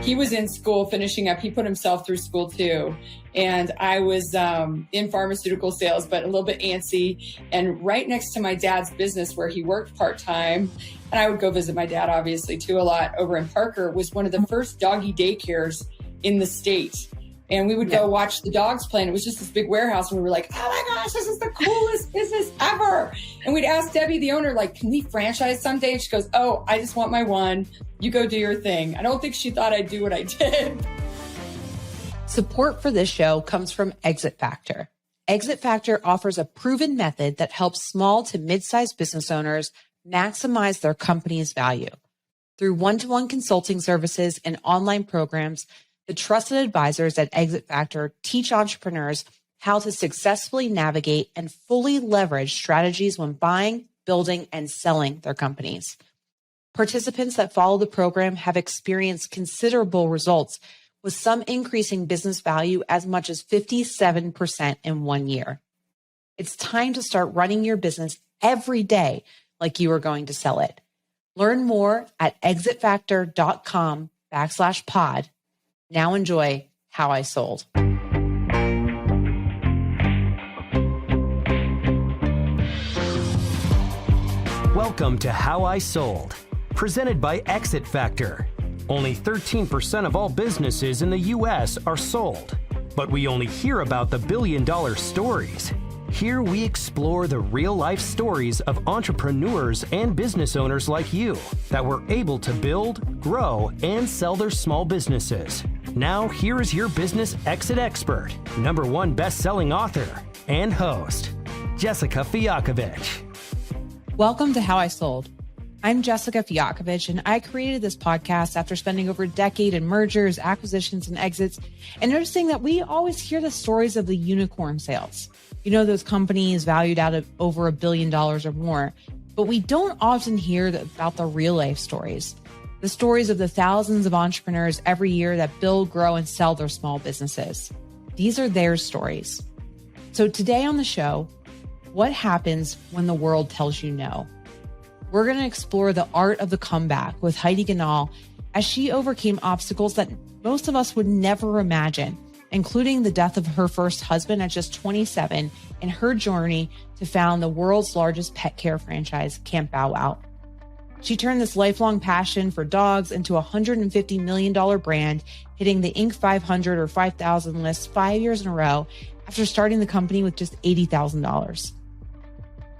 He was in school finishing up. He put himself through school too. And I was in pharmaceutical sales, but a little bit antsy. And right next to my dad's business where he worked part-time, and I would go visit my dad obviously too a lot over in Parker, was one of the first doggy daycares in the state. And we would go watch the dogs play. And it was just this big warehouse. And we were like, oh my gosh, this is the coolest business ever. And we'd ask Debbie, the owner, like, can we franchise someday? And she goes, oh, I just want my one. You go do your thing. I don't think she thought I'd do what I did. Support for this show comes from Exit Factor. Exit Factor offers a proven method that helps small to mid-sized business owners maximize their company's value. Through one-to-one consulting services and online programs, the trusted advisors at Exit Factor teach entrepreneurs how to successfully navigate and fully leverage strategies when buying, building, and selling their companies. Participants that follow the program have experienced considerable results, with some increasing business value as much as 57% in 1 year. It's time to start running your business every day like you are going to sell it. Learn more at exitfactor.com/pod. Now enjoy How I Sold. Welcome to How I Sold, presented by Exit Factor. Only 13% of all businesses in the U.S. are sold, but we only hear about the billion-dollar stories. Here we explore the real-life stories of entrepreneurs and business owners like you that were able to build, grow, and sell their small businesses. Now, here is your business exit expert, #1 best-selling author, and host, Jessica Fialkovich. Welcome to How I Sold. I'm Jessica Fialkovich, and I created this podcast after spending over a decade in mergers, acquisitions, and exits, and noticing that we always hear the stories of the unicorn sales. You know, those companies valued out of over $1 billion or more, but we don't often hear about the real life stories. The stories of the thousands of entrepreneurs every year that build, grow, and sell their small businesses. These are their stories. So today on the show, what happens when the world tells you no? We're going to explore the art of the comeback with Heidi Ganahl as she overcame obstacles that most of us would never imagine, including the death of her first husband at just 27 and her journey to found the world's largest pet care franchise, Camp Bow Wow. She turned this lifelong passion for dogs into a $150 million brand, hitting the Inc. 500 or 5,000 list 5 years in a row after starting the company with just $80,000.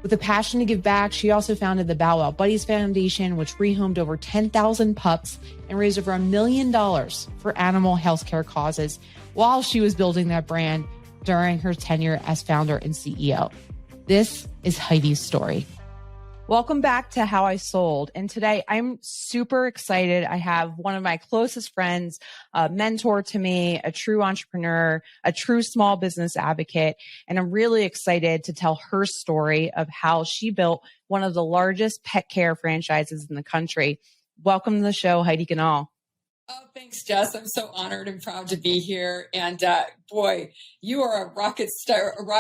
With a passion to give back, she also founded the Bow Wow Buddies Foundation, which rehomed over 10,000 pups and raised over $1 million for animal healthcare causes while she was building that brand during her tenure as founder and CEO. This is Heidi's story. Welcome back to How I Sold. And today I'm super excited. I have one of my closest friends, a mentor to me, a true entrepreneur, a true small business advocate. And I'm really excited to tell her story of how she built one of the largest pet care franchises in the country. Welcome to the show, Heidi Ganahl. Oh, thanks, Jess. I'm so honored and proud to be here. And boy, you are a rock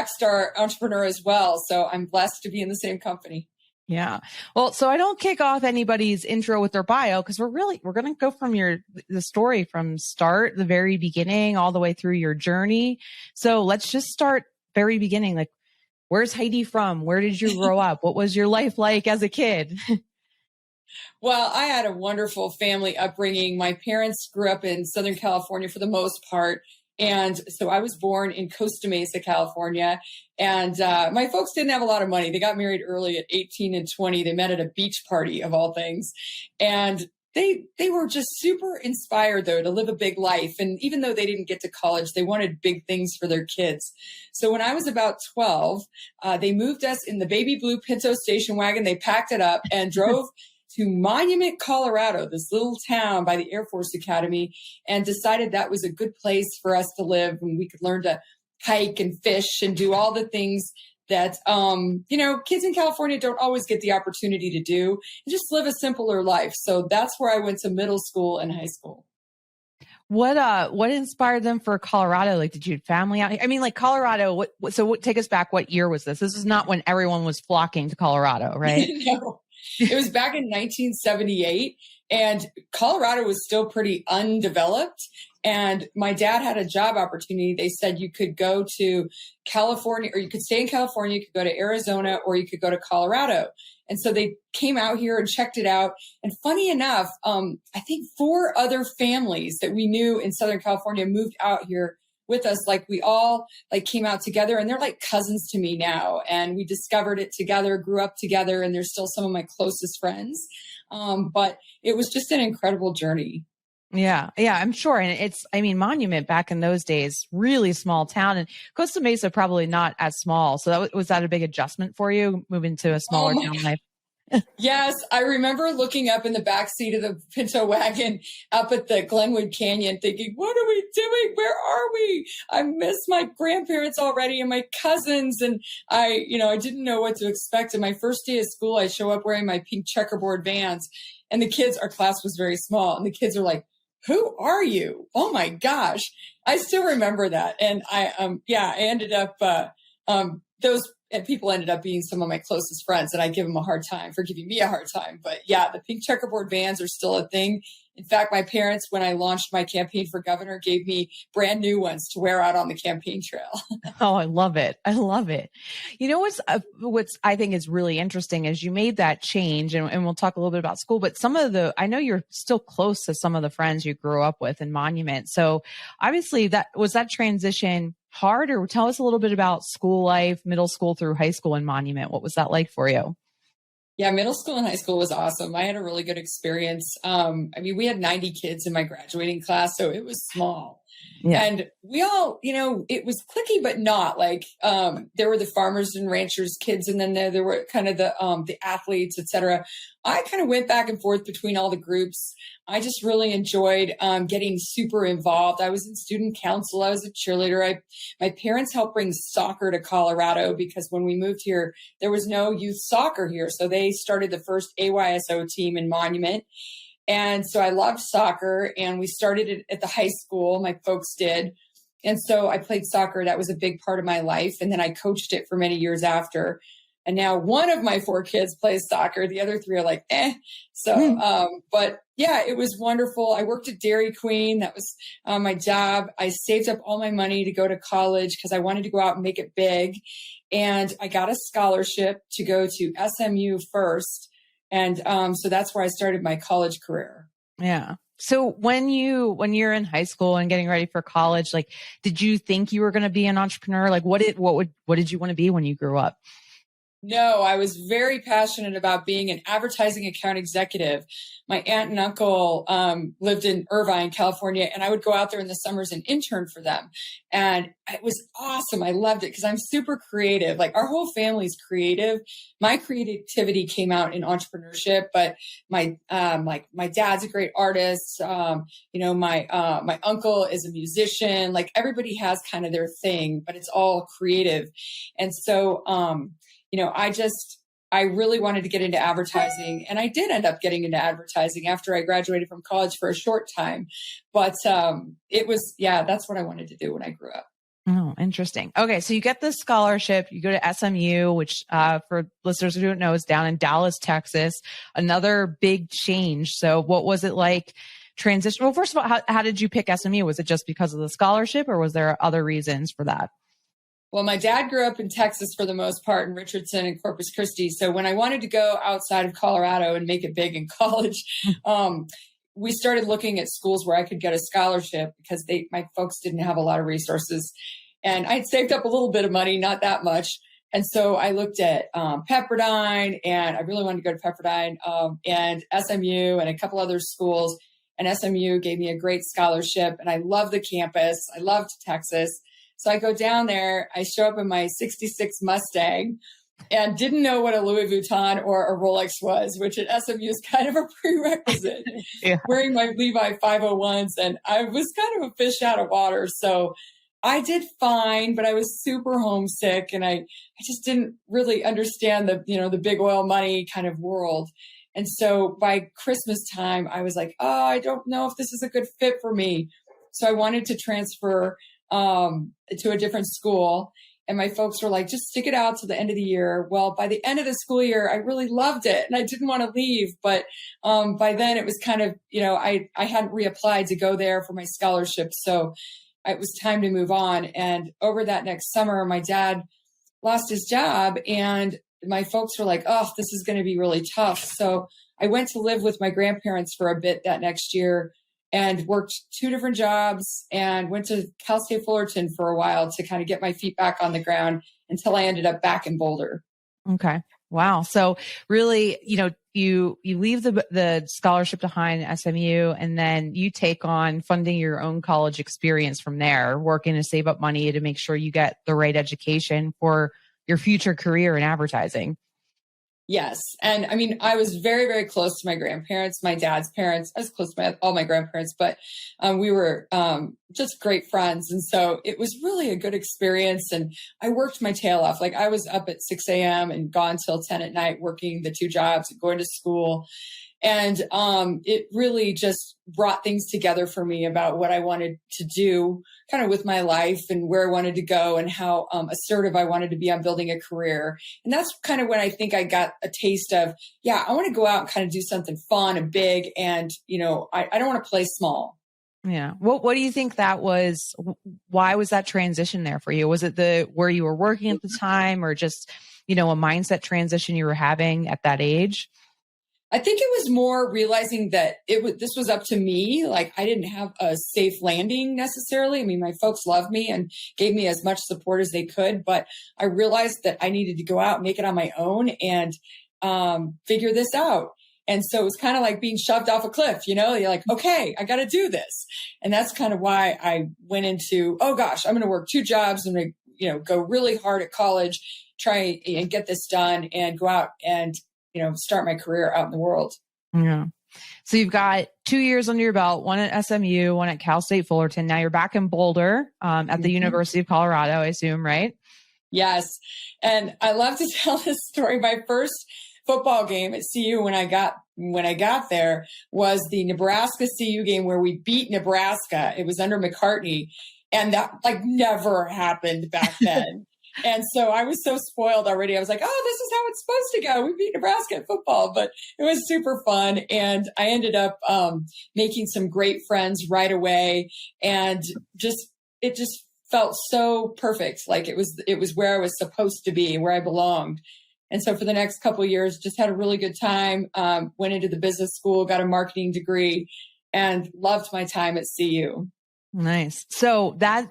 star entrepreneur as well. So I'm blessed to be in the same company. Yeah. Well, so I don't kick off anybody's intro with their bio because we're going to go from the story from start, the very beginning, all the way through your journey. So let's just start very beginning. Like, where's Heidi from? Where did you grow up? What was your life like as a kid? Well, I had a wonderful family upbringing. My parents grew up in Southern California for the most part. And so I was born in Costa Mesa, California. And my folks didn't have a lot of money. They got married early at 18 and 20. They met at a beach party of all things. And they were just super inspired, though, to live a big life. And even though they didn't get to college, they wanted big things for their kids. So when I was about 12, they moved us in the baby blue Pinto station wagon. They packed it up and drove to Monument, Colorado, this little town by the Air Force Academy, and decided that was a good place for us to live and we could learn to hike and fish and do all the things that, kids in California don't always get the opportunity to do and just live a simpler life. So that's where I went to middle school and high school. What inspired them for Colorado? Like, did you have family out here? I mean, like Colorado, take us back. What year was this? This is not when everyone was flocking to Colorado, right? No. It was back in 1978. And Colorado was still pretty undeveloped. And my dad had a job opportunity. They said you could go to California, or you could stay in California, you could go to Arizona, or you could go to Colorado. And so they came out here and checked it out. And funny enough, I think 4 other families that we knew in Southern California moved out here with us. Like we all like came out together, and they're like cousins to me now. And we discovered it together, grew up together, and they're still some of my closest friends. But it was just an incredible journey. Yeah. Yeah, I'm sure. And Monument back in those days, really small town, and Costa Mesa probably not as small. So was that a big adjustment for you moving to a smaller town life? Yes, I remember looking up in the back seat of the Pinto wagon up at the Glenwood Canyon thinking, what are we doing? Where are we? I miss my grandparents already and my cousins. And I didn't know what to expect. And my first day of school, I show up wearing my pink checkerboard Vans, and our class was very small. And the kids are like, who are you? Oh my gosh. I still remember that. And I ended up, those people ended up being some of my closest friends, and I give them a hard time for giving me a hard time. But yeah, the pink checkerboard Vans are still a thing. In fact, my parents, when I launched my campaign for governor, gave me brand new ones to wear out on the campaign trail. Oh, I love it. I love it. You know, what's I think is really interesting is you made that change, and we'll talk a little bit about school, but I know you're still close to some of the friends you grew up with in Monument. So obviously that transition hard, or tell us a little bit about school life, middle school through high school in Monument. What was that like for you? Yeah, middle school and high school was awesome. I had a really good experience. We had 90 kids in my graduating class, so it was small. Yeah. And we all, it was cliquey, but not like, there were the farmers and ranchers kids, and then there were kind of the athletes, et cetera. I kind of went back and forth between all the groups. I just really enjoyed getting super involved. I was in student council. I was a cheerleader. My parents helped bring soccer to Colorado because when we moved here, there was no youth soccer here. So they started the first AYSO team in Monument. And so I loved soccer, and we started it at the high school. My folks did. And so I played soccer. That was a big part of my life. And then I coached it for many years after. And now one of my 4 kids plays soccer. The other 3 are like, eh. So, but yeah, it was wonderful. I worked at Dairy Queen. That was my job. I saved up all my money to go to college because I wanted to go out and make it big. And I got a scholarship to go to SMU first. And so that's where I started my college career. Yeah. So when you're in high school and getting ready for college, like, did you think you were going to be an entrepreneur? Like, what did you want to be when you grew up? No, I was very passionate about being an advertising account executive. My aunt and uncle lived in Irvine, California, and I would go out there in the summers and intern for them. And it was awesome. I loved it because I'm super creative. Like our whole family's creative. My creativity came out in entrepreneurship, but my dad's a great artist. My uncle is a musician. Like everybody has kind of their thing, but it's all creative. And so, I really wanted to get into advertising, and I did end up getting into advertising after I graduated from college for a short time. But that's what I wanted to do when I grew up. Oh, interesting. Okay. So you get this scholarship, you go to SMU, which for listeners who don't know is down in Dallas, Texas, another big change. So what was it like transition? Well, first of all, how did you pick SMU? Was it just because of the scholarship, or was there other reasons for that? Well, my dad grew up in Texas for the most part, in Richardson and Corpus Christi. So when I wanted to go outside of Colorado and make it big in college, we started looking at schools where I could get a scholarship because my folks didn't have a lot of resources. And I'd saved up a little bit of money, not that much. And so I looked at Pepperdine, and I really wanted to go to Pepperdine, and SMU and a couple other schools. And SMU gave me a great scholarship, and I loved the campus. I loved Texas. So I go down there, I show up in my 66 Mustang and didn't know what a Louis Vuitton or a Rolex was, which at SMU is kind of a prerequisite. Yeah. Wearing my Levi 501s, and I was kind of a fish out of water. So I did fine, but I was super homesick, and I just didn't really understand the big oil money kind of world. And so by Christmas time, I was like, oh, I don't know if this is a good fit for me. So I wanted to transfer to a different school. And my folks were like, just stick it out to the end of the year. Well, by the end of the school year, I really loved it and I didn't want to leave. But by then it was kind of, I hadn't reapplied to go there for my scholarship. So it was time to move on. And over that next summer, my dad lost his job and my folks were like, oh, this is going to be really tough. So I went to live with my grandparents for a bit that next year and worked 2 different jobs and went to Cal State Fullerton for a while to kind of get my feet back on the ground until I ended up back in Boulder. Okay. Wow. So really, you leave the scholarship behind at SMU and then you take on funding your own college experience from there, working to save up money to make sure you get the right education for your future career in advertising. Yes. And I mean, I was very, very close to my grandparents, my dad's parents. I was close to all my grandparents, but we were just great friends. And so it was really a good experience. And I worked my tail off. Like I was up at 6 a.m. and gone till 10 at night, working the 2 jobs and going to school. And it really just brought things together for me about what I wanted to do kind of with my life and where I wanted to go and how assertive I wanted to be on building a career. And that's kind of when I think I got a taste of, I want to go out and kind of do something fun and big. And, I don't want to play small. Yeah. What do you think that was? Why was that transition there for you? Was it where you were working at the time or just, a mindset transition you were having at that age? I think it was more realizing that this was up to me. Like I didn't have a safe landing necessarily. I mean, my folks loved me and gave me as much support as they could, but I realized that I needed to go out and make it on my own and figure this out. And so it was kind of like being shoved off a cliff, you're like, okay, I got to do this. And that's kind of why I went into, oh gosh, I'm going to work 2 jobs and, go really hard at college, try and get this done and go out and start my career out in the world. Yeah. So you've got 2 years under your belt, one at SMU, one at Cal State Fullerton. Now you're back in Boulder at the University of Colorado, I assume, right? Yes. And I love to tell this story. My first football game at CU when I got there was the Nebraska CU game where we beat Nebraska. It was under McCartney. And that never happened back then. And so I was so spoiled already. I was like, oh, this is how it's supposed to go. We beat Nebraska at football, but it was super fun. And I ended up making some great friends right away. And it just felt so perfect. Like it was where I was supposed to be, where I belonged. And so for the next couple of years, just had a really good time, went into the business school, got a marketing degree, and loved my time at CU. Nice. So that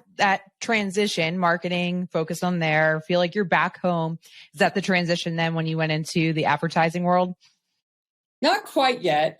transition, marketing, focus on there, feel like you're back home. Is that the transition then when you went into the advertising world? Not quite yet.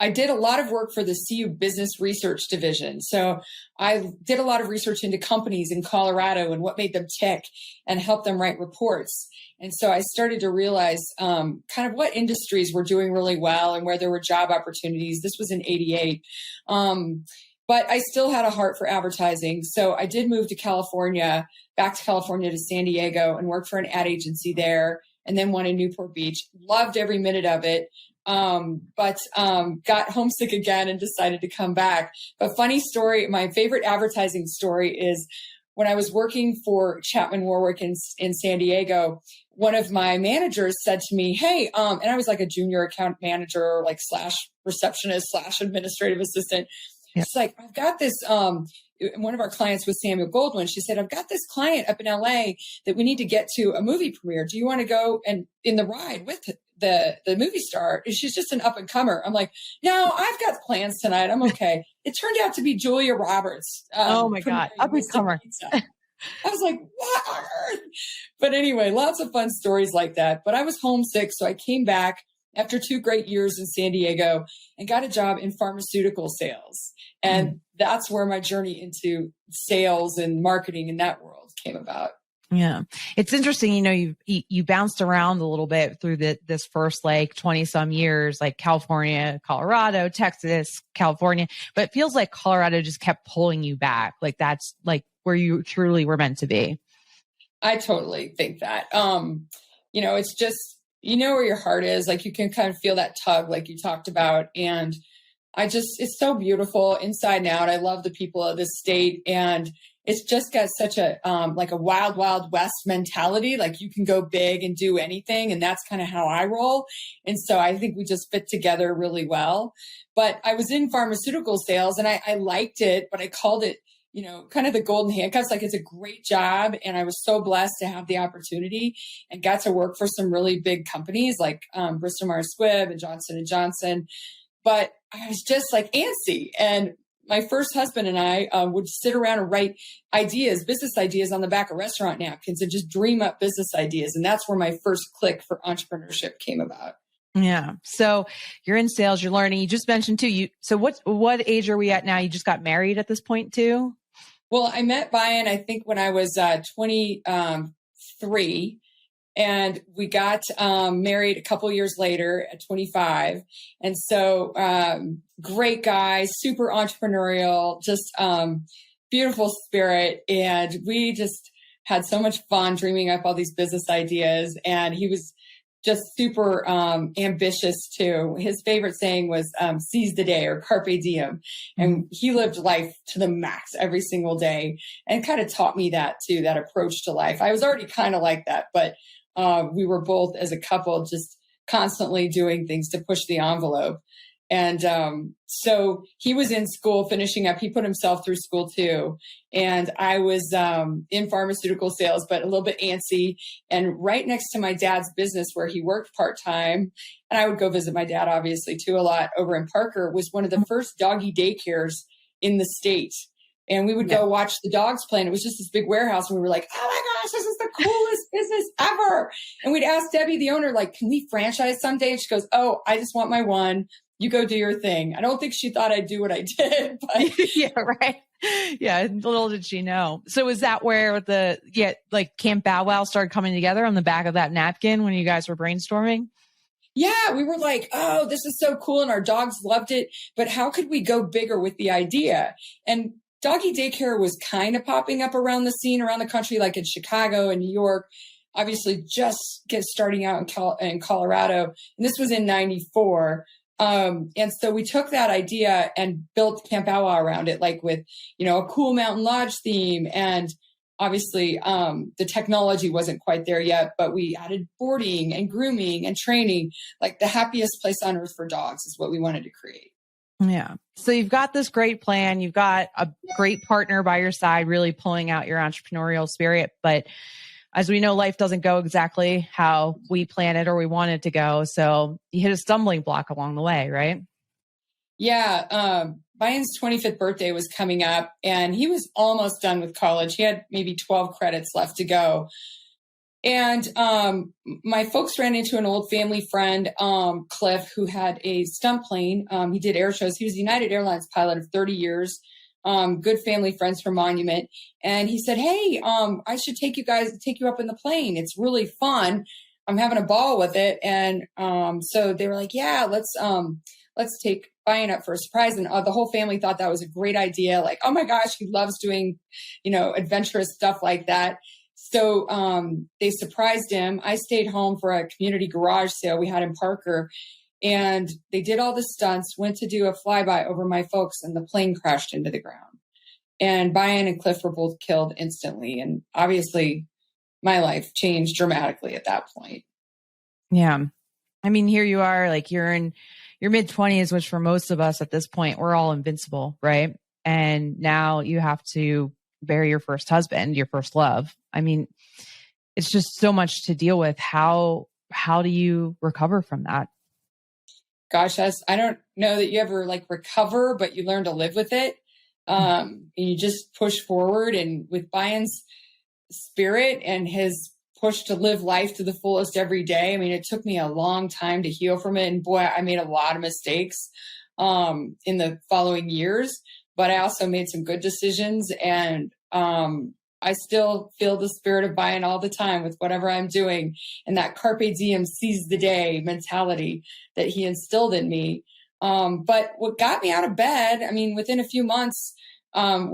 I did a lot of work for the CU Business Research Division. So I did a lot of research into companies in Colorado and what made them tick and help them write reports. And so I started to realize kind of what industries were doing really well and where there were job opportunities. This was in '88. But I still had a heart for advertising. So I did move to California, back to California to San Diego and worked for an ad agency there and then one in Newport Beach. Loved every minute of it. But got homesick again and decided to come back. But funny story, my favorite advertising story is when I was working for Chapman Warwick in San Diego, one of my managers said to me, hey, and I was like a junior account manager, like / receptionist / administrative assistant. Yeah. She's like, I've got this, one of our clients was Samuel Goldwyn. She said, I've got this client up in LA that we need to get to a movie premiere. Do you want to go and in the ride with the movie star? And she's just an up and comer. I'm like, no, I've got plans tonight. I'm okay. It turned out to be Julia Roberts. Oh my God. Up and comer. I was like, what on earth? But anyway, lots of fun stories like that. But I was homesick. So I came back after 2 great years in San Diego and got a job in pharmaceutical sales. And that's where my journey into sales and marketing in that world came about. Yeah. It's interesting. You bounced around a little bit through this first 20 some years, like California, Colorado, Texas, California, but it feels like Colorado just kept pulling you back. Like that's like where you truly were meant to be. I totally think that, it's just, where your heart is, like you can kind of feel that tug, like you talked about. And it's so beautiful inside and out. I love the people of this state, and it's just got such a, like a wild, wild west mentality. Like you can go big and do anything. And that's kind of how I roll. And so I think we just fit together really well. But I was in pharmaceutical sales and I liked it, but I called it, kind of the golden handcuffs. Like it's a great job. And I was so blessed to have the opportunity and got to work for some really big companies like Bristol Myers Squibb and Johnson & Johnson. But I was just like antsy. And my first husband and I would sit around and write business ideas on the back of restaurant napkins and just dream up business ideas. And that's where my first click for entrepreneurship came about. Yeah. So you're in sales, you're learning. You just mentioned too, so what age are we at now? You just got married at this point too? Well, I met Brian, I think when I was 23. And we got married a couple years later at 25. And so great guy, super entrepreneurial, just beautiful spirit. And we just had so much fun dreaming up all these business ideas. And he was just super ambitious too. His favorite saying was seize the day or carpe diem. And he lived life to the max every single day and kind of taught me that too, that approach to life. I was already kind of like that, but we were both as a couple just constantly doing things to push the envelope. And so he was in school finishing up. He put himself through school too. And I was in pharmaceutical sales, but a little bit antsy. And right next to my dad's business where he worked part-time, and I would go visit my dad obviously too a lot over in Parker, was one of the first doggie daycares in the state. And we would go watch the dogs play. And it was just this big warehouse. And we were like, oh my gosh, this is the coolest business ever. And we'd ask Debbie, the owner, like, can we franchise someday? And she goes, oh, I just want my one. You go do your thing. I don't think she thought I'd do what I did. But yeah, right. Yeah. Little did she know. So is that where like Camp Bow Wow started coming together on the back of that napkin when you guys were brainstorming? Yeah, we were like, oh, this is so cool. And our dogs loved it. But how could we go bigger with the idea? And doggy daycare was kind of popping up around the country, like in Chicago and New York, obviously just starting out in Colorado. And this was in 94. And so we took that idea and built Camp Bow Wow around it, like with, a cool mountain lodge theme. And obviously, the technology wasn't quite there yet, but we added boarding and grooming and training, like the happiest place on earth for dogs is what we wanted to create. Yeah. So you've got this great plan. You've got a great partner by your side, really pulling out your entrepreneurial spirit. But as we know, life doesn't go exactly how we plan it or we want it to go. So you hit a stumbling block along the way, right? Yeah. Brian's 25th birthday was coming up and he was almost done with college. He had maybe 12 credits left to go. And my folks ran into an old family friend, Cliff, who had a stunt plane. He did air shows. He was a United Airlines pilot of 30 years. Good family friends from Monument. And he said, hey, I should take you up in the plane. It's really fun. I'm having a ball with it. And so they were like, yeah, let's take Brian up for a surprise. And the whole family thought that was a great idea. Like, oh my gosh, he loves doing, adventurous stuff like that. So they surprised him. I stayed home for a community garage sale we had in Parker. And they did all the stunts, went to do a flyby over my folks, and the plane crashed into the ground. And Brian and Cliff were both killed instantly. And obviously, my life changed dramatically at that point. Yeah. I mean, here you are, like you're in your mid-20s, which for most of us at this point, we're all invincible, right? And now you have to bury your first husband, your first love. I mean, it's just so much to deal with. How do you recover from that? Gosh, I don't know that you ever recover, but you learn to live with it. And you just push forward. And with Brian's spirit and his push to live life to the fullest every day, I mean, it took me a long time to heal from it. And boy, I made a lot of mistakes in the following years, but I also made some good decisions. And I still feel the spirit of Brian all the time with whatever I'm doing, and that carpe diem, seize the day mentality that he instilled in me. But what got me out of bed, I mean, within a few months, of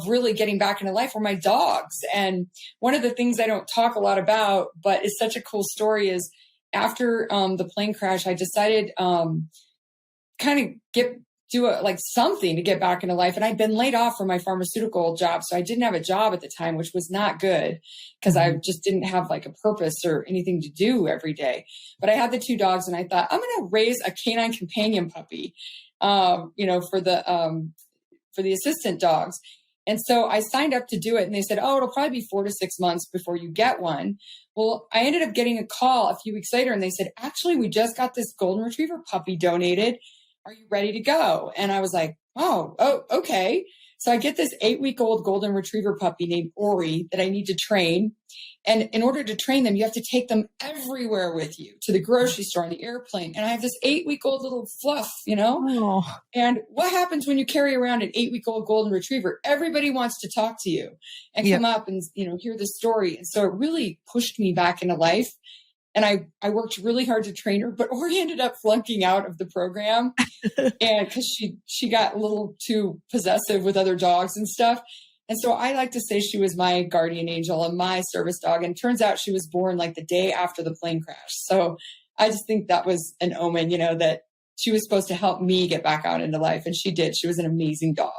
really getting back into life were my dogs. And one of the things I don't talk a lot about, but is such a cool story, is after the plane crash, I decided, kind of do something to get back into life. And I'd been laid off from my pharmaceutical job. So I didn't have a job at the time, which was not good because I just didn't have like a purpose or anything to do every day. But I had the 2 dogs and I thought, I'm going to raise a canine companion puppy, for the assistant dogs. And so I signed up to do it and they said, oh, it'll probably be 4 to 6 months before you get one. Well, I ended up getting a call a few weeks later and they said, actually, we just got this golden retriever puppy donated. Are you ready to go? And I was like, oh, okay. So I get this 8-week-old golden retriever puppy named Ori that I need to train. And in order to train them, you have to take them everywhere with you, to the grocery store, on the airplane. And I have this 8-week-old little fluff, Oh. And what happens when you carry around an 8-week-old golden retriever? Everybody wants to talk to you and come up and, hear the story. And so it really pushed me back into life. And I worked really hard to train her, but Ori ended up flunking out of the program and because she got a little too possessive with other dogs and stuff. And so I like to say she was my guardian angel and my service dog. And it turns out she was born like the day after the plane crash. So I just think that was an omen, that she was supposed to help me get back out into life. And she did. She was an amazing dog.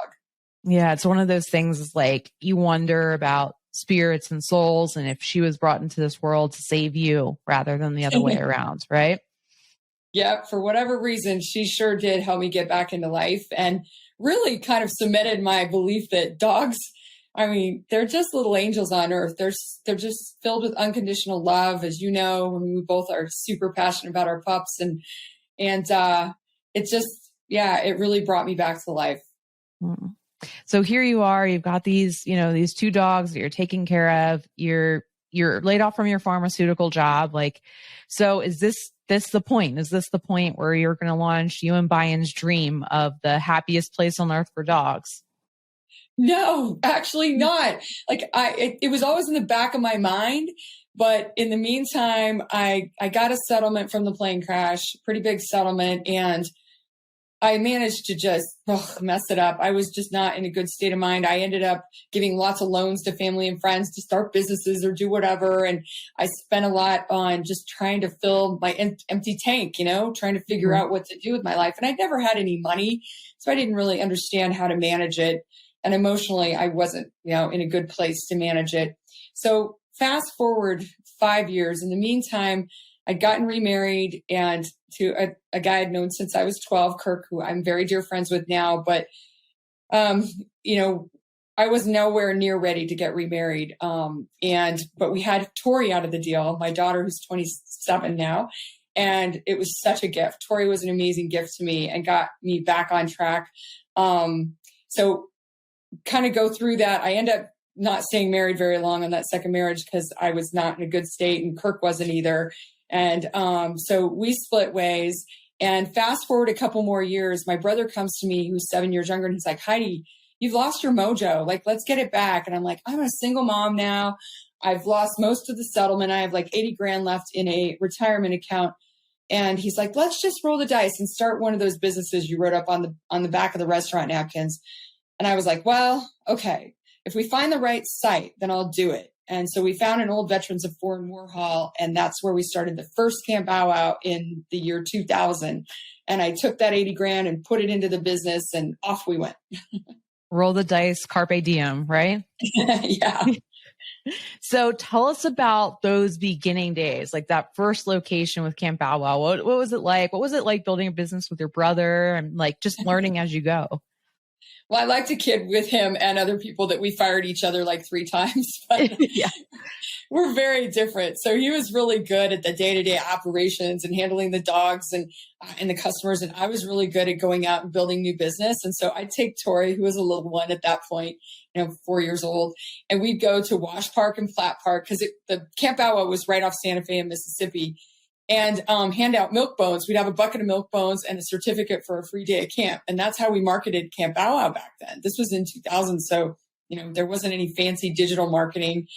Yeah. It's one of those things is like you wonder about spirits and souls, and if she was brought into this world to save you rather than the other way around, right? Yeah, for whatever reason, she sure did help me get back into life and really kind of cemented my belief that dogs, they're just little angels on earth. They're just filled with unconditional love, as you know. We both are super passionate about our pups, and it just, it really brought me back to life. Mm. So here you are, you've got these 2 dogs that you're taking care of. You're laid off from your pharmaceutical job. So is this the point? Is this the point where you're going to launch you and Byron's dream of the happiest place on earth for dogs? No, actually not. It was always in the back of my mind. But in the meantime, I got a settlement from the plane crash, pretty big settlement. And I managed to just mess it up. I was just not in a good state of mind. I ended up giving lots of loans to family and friends to start businesses or do whatever. And I spent a lot on just trying to fill my empty tank, trying to figure out what to do with my life. And I'd never had any money, so I didn't really understand how to manage it. And emotionally, I wasn't, in a good place to manage it. So fast forward 5 years. In the meantime, I'd gotten remarried and to a guy I'd known since I was 12, Kirk, who I'm very dear friends with now. But, I was nowhere near ready to get remarried. But we had Tori out of the deal, my daughter, who's 27 now. And it was such a gift. Tori was an amazing gift to me and got me back on track. So kind of go through that. I end up not staying married very long on that second marriage because I was not in a good state and Kirk wasn't either. And so we split ways, and fast forward a couple more years, my brother comes to me, who's 7 years younger, and he's like, Heidi, you've lost your mojo. Let's get it back. And I'm like, I'm a single mom now. I've lost most of the settlement. I have like 80 grand left in a retirement account. And he's like, let's just roll the dice and start one of those businesses you wrote up on the back of the restaurant napkins. And I was like, well, okay, if we find the right site, then I'll do it. And so we found an old Veterans of Foreign War hall, and that's where we started the first Camp Bow Wow in the year 2000. And I took that 80 grand and put it into the business, and off we went. Roll the dice, carpe diem, right? Yeah. So tell us about those beginning days, like that first location with Camp Bow Wow. What was it like? What was it like building a business with your brother and just learning as you go? Well, I like to kid with him and other people that we fired each other like 3 times, but yeah. We're very different. So he was really good at the day-to-day operations and handling the dogs and the customers. And I was really good at going out and building new business. And so I'd take Tori, who was a little one at that point, 4 years old, and we'd go to Wash Park and Platt Park because the Camp Bow Wow was right off Santa Fe in Mississippi. And hand out milk bones. We'd have a bucket of milk bones and a certificate for a free day at camp. And that's how we marketed Camp Bow Wow back then. This was in 2000. So, there wasn't any fancy digital marketing.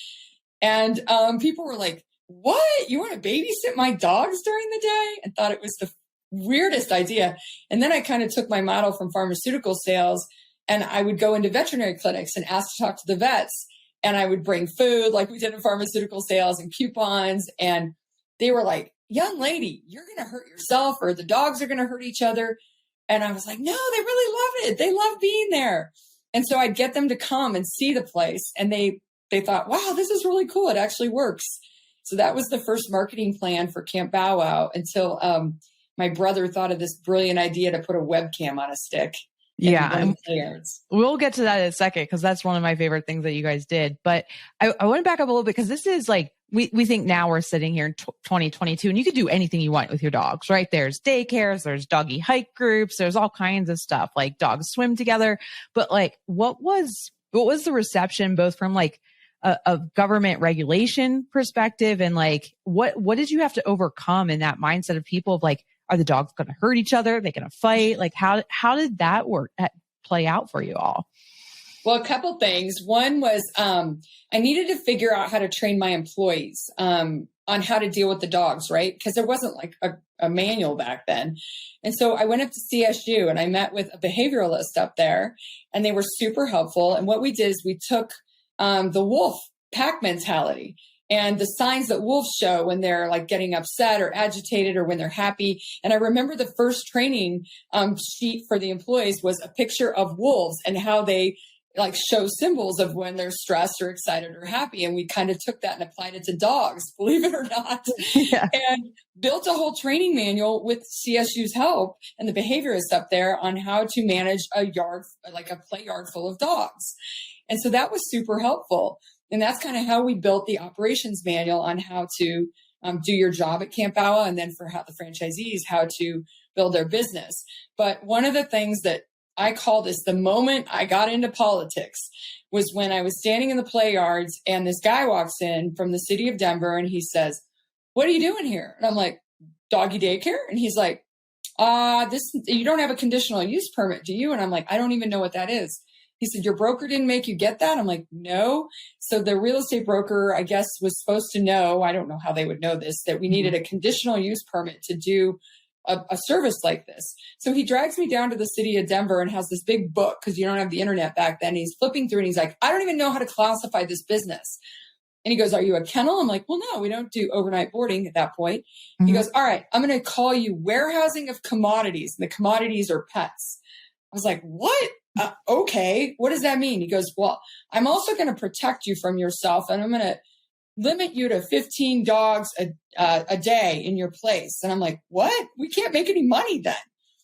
And people were like, what? You want to babysit my dogs during the day? And thought it was the weirdest idea. And then I kind of took my model from pharmaceutical sales, and I would go into veterinary clinics and ask to talk to the vets. And I would bring food like we did in pharmaceutical sales and coupons. And they were like, young lady, you're going to hurt yourself, or the dogs are going to hurt each other. And I was like, no, they really love it. They love being there. And so I'd get them to come and see the place. And they thought, wow, this is really cool. It actually works. So that was the first marketing plan for Camp Bow Wow until my brother thought of this brilliant idea to put a webcam on a stick. Yeah. And we'll get to that in a second because that's one of my favorite things that you guys did. But I want to back up a little bit because this is like, we think now we're sitting here in 2022 and you could do anything you want with your dogs, right? There's daycares, there's doggy hike groups, there's all kinds of stuff like dogs swim together. But like, what was the reception both from like a government regulation perspective and like, what did you have to overcome in that mindset of people of like, are the dogs going to hurt each other? Are they going to fight? Like how did that play out for you all? Well, a couple things. One was I needed to figure out how to train my employees on how to deal with the dogs, right? Because there wasn't like a manual back then. And so I went up to CSU and I met with a behavioralist up there and they were super helpful. And what we did is we took the wolf pack mentality and the signs that wolves show when they're like getting upset or agitated or when they're happy. And I remember the first training sheet for the employees was a picture of wolves and how they like show symbols of when they're stressed or excited or happy. And we kind of took that and applied it to dogs, believe it or not, yeah. And built a whole training manual with CSU's help and the behaviorists up there on how to manage a yard, like a play yard full of dogs. And so that was super helpful. And that's kind of how we built the operations manual on how to do your job at Camp Bow Wow, and then for how the franchisees, how to build their business. But one of the things that I call this the moment I got into politics was when I was standing in the play yards and this guy walks in from the city of Denver and he says, what are you doing here? And I'm like, doggy daycare? And he's like, you don't have a conditional use permit, do you? And I'm like, I don't even know what that is. He said, your broker didn't make you get that? I'm like, no. So the real estate broker, I guess, was supposed to know, I don't know how they would know this, that we needed a conditional use permit to do a service like this. So he drags me down to the city of Denver and has this big book because you don't have the internet back then. He's flipping through and he's like, I don't even know how to classify this business. And he goes, are you a kennel? I'm like, well, no, we don't do overnight boarding at that point. Mm-hmm. He goes, all right, I'm going to call you warehousing of commodities. And the commodities are pets. I was like, what? Okay. What does that mean? He goes, well, I'm also going to protect you from yourself. And I'm going to limit you to 15 dogs a day in your place. And I'm like, what? We can't make any money then.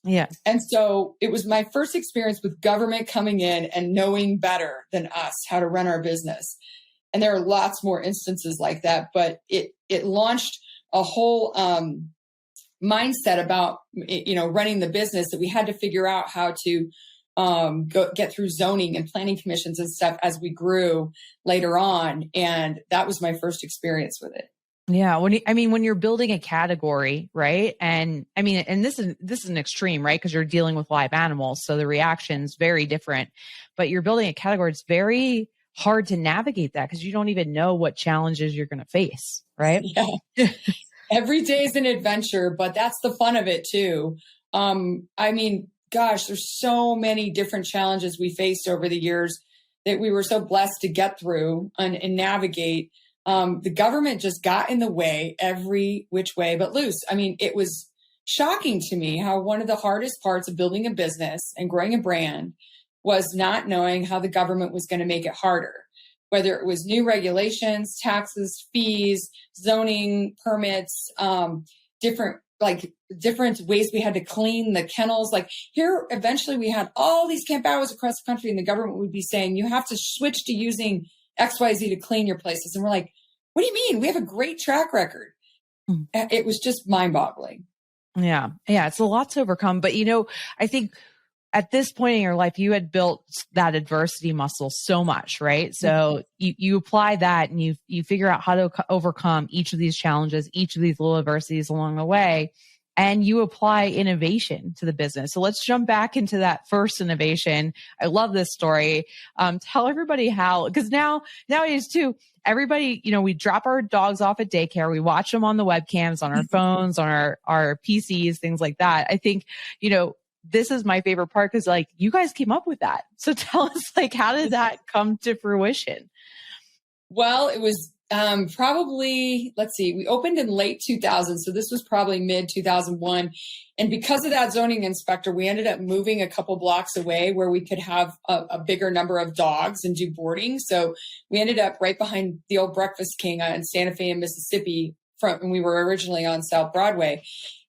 Yeah. And so it was my first experience with government coming in and knowing better than us how to run our business. And there are lots more instances like that, but it launched a whole mindset about, running the business that we had to figure out how to get through zoning and planning commissions and stuff as we grew later on. And that was my first experience with it. Yeah. When you're building a category, right? And this is an extreme, right? Because you're dealing with live animals. So the reaction's very different, but you're building a category. It's very hard to navigate that because you don't even know what challenges you're going to face, right? Yeah. Every day is an adventure, but that's the fun of it too. Gosh, there's so many different challenges we faced over the years that we were so blessed to get through and navigate. The government just got in the way every which way but loose. It was shocking to me how one of the hardest parts of building a business and growing a brand was not knowing how the government was going to make it harder, whether it was new regulations, taxes, fees, zoning, permits, different ways we had to clean the kennels. Like here, eventually we had all these Camp Bow Wows across the country and the government would be saying, you have to switch to using XYZ to clean your places. And we're like, what do you mean? We have a great track record. It was just mind boggling. Yeah. Yeah. It's a lot to overcome, but I think at this point in your life, you had built that adversity muscle so much, right? So you apply that and you figure out how to overcome each of these challenges, each of these little adversities along the way, and you apply innovation to the business. So let's jump back into that first innovation. I love this story. Tell everybody how, because nowadays too, everybody, we drop our dogs off at daycare. We watch them on the webcams, on our phones, on our PCs, things like that. I think, this is my favorite part because you guys came up with that. So tell us how did that come to fruition? Well, it was Probably, let's see, we opened in late 2000. So this was probably mid 2001. And because of that zoning inspector, we ended up moving a couple blocks away where we could have a bigger number of dogs and do boarding. So we ended up right behind the old Breakfast King in Santa Fe in Mississippi, and we were originally on South Broadway.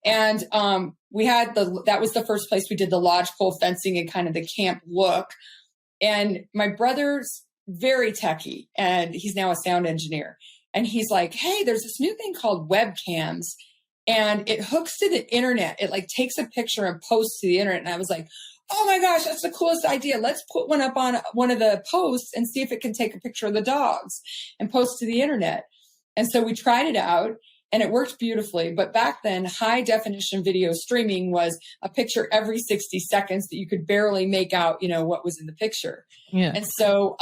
And that was the first place we did the lodgepole fencing and kind of the camp look. And my brother's very techie, and he's now a sound engineer. And he's like, hey, there's this new thing called webcams, and it hooks to the internet. It like takes a picture and posts to the internet. And I was like, oh my gosh, that's the coolest idea. Let's put one up on one of the posts and see if it can take a picture of the dogs and post to the internet. And so we tried it out. And it worked beautifully. But back then, high definition video streaming was a picture every 60 seconds that you could barely make out, what was in the picture. Yeah. And so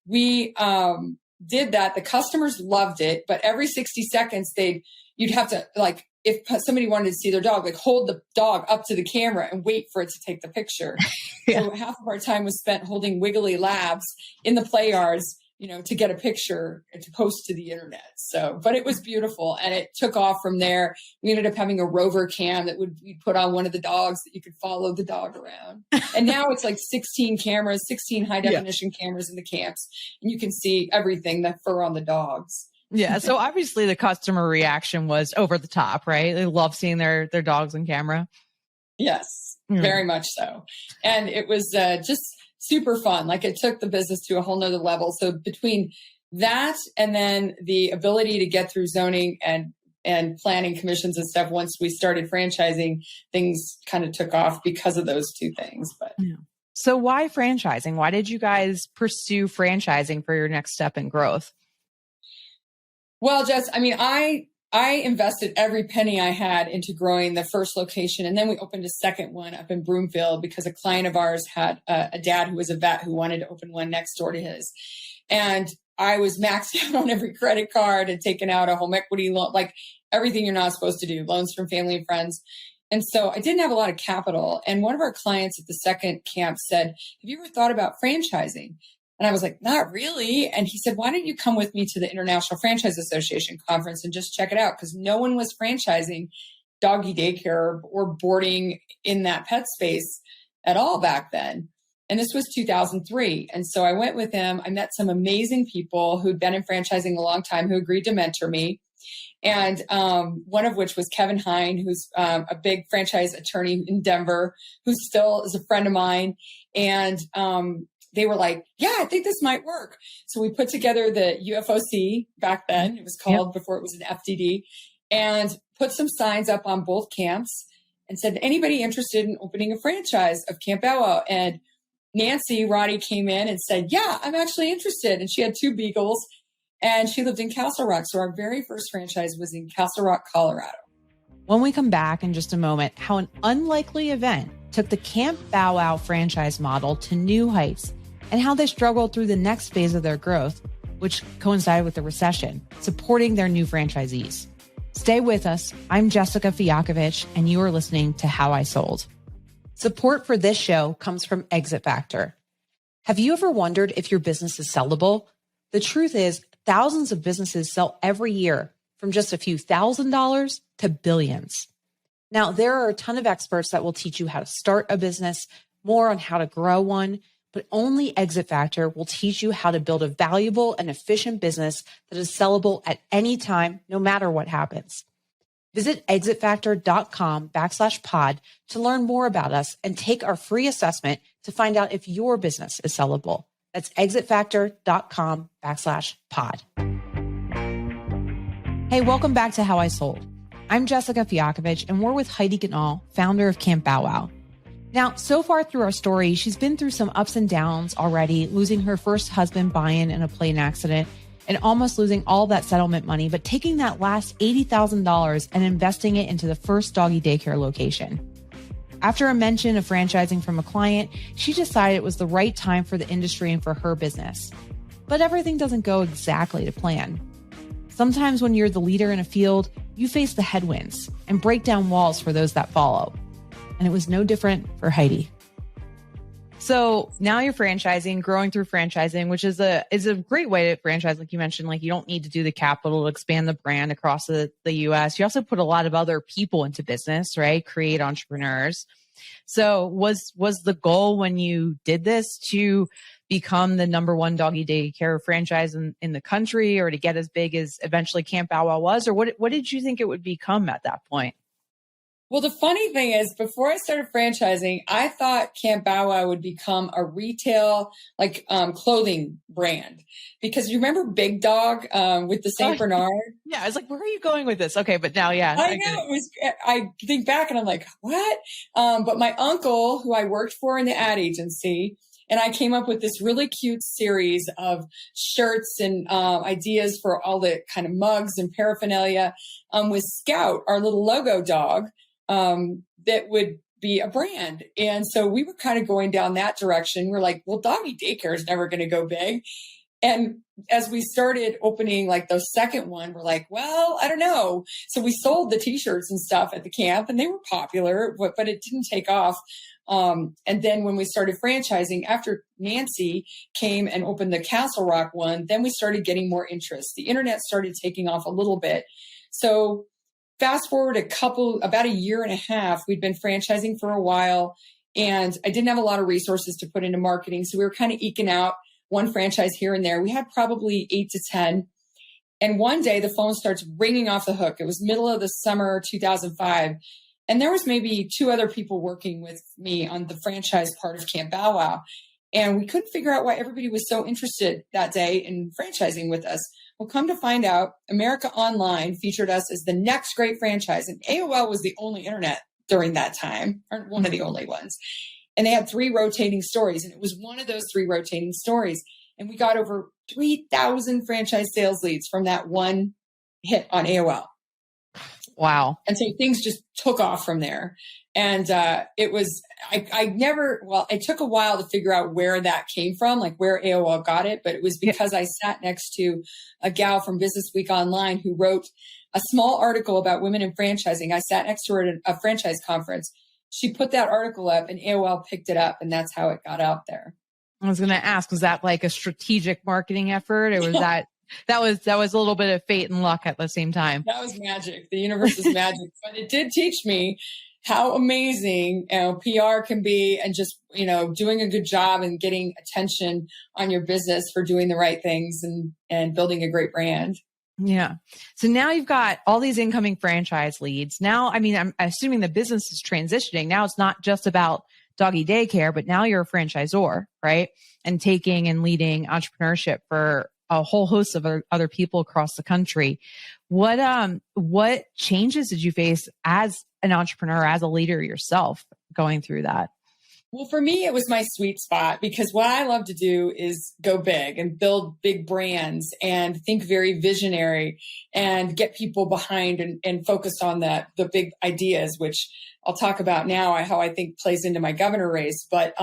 we did that. The customers loved it. But every 60 seconds, you'd have to, like, if somebody wanted to see their dog, like hold the dog up to the camera and wait for it to take the picture. Yeah. So half of our time was spent holding wiggly labs in the play yards, to get a picture and to post to the internet. So, but it was beautiful and it took off from there. We ended up having a rover cam that we put on one of the dogs that you could follow the dog around. And now it's like 16 high definition cameras in the camps. And you can see everything, the fur on the dogs. Yeah. So obviously the customer reaction was over the top, right? They love seeing their dogs on camera. Yes, very much so. And it was just super fun. Like it took the business to a whole nother level. So between that and then the ability to get through zoning and planning commissions and stuff, once we started franchising, things kind of took off because of those two things. But so why franchising? Why did you guys pursue franchising for your next step in growth? Well, Jess, I invested every penny I had into growing the first location. And then we opened a second one up in Broomfield because a client of ours had a dad who was a vet who wanted to open one next door to his. And I was maxed out on every credit card and taken out a home equity loan, like everything you're not supposed to do, loans from family and friends. And so I didn't have a lot of capital. And one of our clients at the second camp said, have you ever thought about franchising? And I was like, not really. And he said, why don't you come with me to the International Franchise Association conference and just check it out? Because no one was franchising doggy daycare or boarding in that pet space at all back then. And this was 2003. And so I went with him. I met some amazing people who'd been in franchising a long time who agreed to mentor me. And one of which was Kevin Hine, who's a big franchise attorney in Denver, who still is a friend of mine. And they were like, yeah, I think this might work. So we put together the UFOC back then. It was called before it was an FDD, and put some signs up on both camps and said, anybody interested in opening a franchise of Camp Bow Wow? And Nancy Roddy came in and said, yeah, I'm actually interested. And she had 2 beagles and she lived in Castle Rock. So our very first franchise was in Castle Rock, Colorado. When we come back in just a moment, how an unlikely event took the Camp Bow Wow franchise model to new heights, and how they struggled through the next phase of their growth, which coincided with the recession, supporting their new franchisees. Stay with us. I'm Jessica Fialkovich, and you are listening to How I Sold. Support for this show comes from Exit Factor. Have you ever wondered if your business is sellable? The truth is, thousands of businesses sell every year, from just a few $1,000s to billions. Now, there are a ton of experts that will teach you how to start a business, more on how to grow one, but only Exit Factor will teach you how to build a valuable and efficient business that is sellable at any time, no matter what happens. Visit exitfactor.com/pod to learn more about us and take our free assessment to find out if your business is sellable. That's exitfactor.com/pod. Hey, welcome back to How I Sold. I'm Jessica Fialkovich, and we're with Heidi Ganahl, founder of Camp Bow Wow. Now, so far through our story, she's been through some ups and downs already, losing her first husband, Brian, in a plane accident, and almost losing all that settlement money, but taking that last $80,000 and investing it into the first doggy daycare location. After a mention of franchising from a client, she decided it was the right time for the industry and for her business. But everything doesn't go exactly to plan. Sometimes when you're the leader in a field, you face the headwinds and break down walls for those that follow. And it was no different for Heidi. So now you're franchising, growing through franchising, which is a great way to franchise. Like you mentioned, like you don't need to do the capital to expand the brand across the US. You also put a lot of other people into business, right? Create entrepreneurs. So was the goal when you did this to become the number one doggy daycare franchise in the country, or to get as big as eventually Camp Bow Wow was? Or what did you think it would become at that point? Well, the funny thing is, before I started franchising, I thought Camp Bow Wow would become a retail, clothing brand. Because you remember Big Dog with the St. Bernard? Yeah, I was like, where are you going with this? Okay, but now, yeah. I know. I think back and I'm like, what? But my uncle, who I worked for in the ad agency, and I came up with this really cute series of shirts and ideas for all the kind of mugs and paraphernalia with Scout, our little logo dog. That would be a brand. And so we were kind of going down that direction. We're like, well, doggy daycare is never going to go big. And as we started opening like the second one, we're like, well, I don't know. So we sold the t-shirts and stuff at the camp, and they were popular, but it didn't take off. And then when we started franchising, after Nancy came and opened the Castle Rock one, then we started getting more interest. The internet started taking off a little bit. So fast forward about a year and a half, we'd been franchising for a while, and I didn't have a lot of resources to put into marketing. So we were kind of eking out one franchise here and there. We had probably 8 to 10. And one day the phone starts ringing off the hook. It was middle of the summer, 2005. And there was maybe 2 other people working with me on the franchise part of Camp Bow Wow. And we couldn't figure out why everybody was so interested that day in franchising with us. Well, come to find out, America Online featured us as the next great franchise. And AOL was the only internet during that time, or one of the only ones. And they had 3 rotating stories. And it was one of those 3 rotating stories. And we got over 3,000 franchise sales leads from that one hit on AOL. Wow. And so things just took off from there. And it took a while to figure out where that came from, like where AOL got it. But it was because I sat next to a gal from Business Week Online who wrote a small article about women in franchising. I sat next to her at a franchise conference. She put that article up and AOL picked it up, and that's how it got out there. I was going to ask, was that like a strategic marketing effort, or was that was a little bit of fate and luck at the same time? That was magic. The universe is magic. But it did teach me how amazing PR can be, and just, doing a good job and getting attention on your business for doing the right things and building a great brand. Yeah. So now you've got all these incoming franchise leads. Now, I mean, I'm assuming the business is transitioning. Now it's not just about doggy daycare, but now you're a franchisor, right? And taking and leading entrepreneurship for a whole host of other people across the country. What changes did you face as an entrepreneur, as a leader yourself, going through that? Well, for me, it was my sweet spot, because what I love to do is go big and build big brands and think very visionary and get people behind and focus on the big ideas, which I'll talk about now, how I think plays into my governor race. But,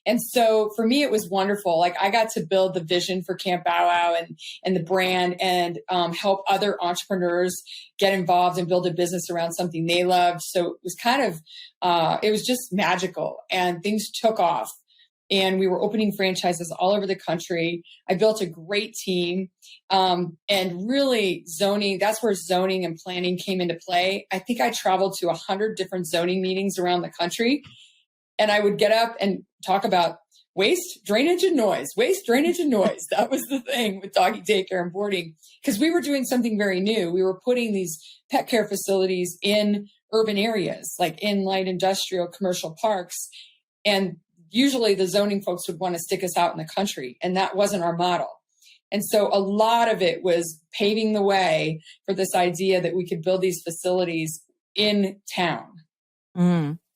and so for me, it was wonderful. Like, I got to build the vision for Camp Bow Wow and the brand, and help other entrepreneurs get involved and build a business around something they loved. So it was kind of, it was just magical, and things took off. And we were opening franchises all over the country. I built a great team, and really zoning, that's where zoning and planning came into play. I think I traveled to 100 different zoning meetings around the country. And I would get up and talk about waste, drainage, and noise. Waste, drainage, and noise. That was the thing with doggy daycare and boarding, because we were doing something very new. We were putting these pet care facilities in urban areas, like in light industrial commercial parks. And usually the zoning folks would want to stick us out in the country, and that wasn't our model. And so a lot of it was paving the way for this idea that we could build these facilities in town.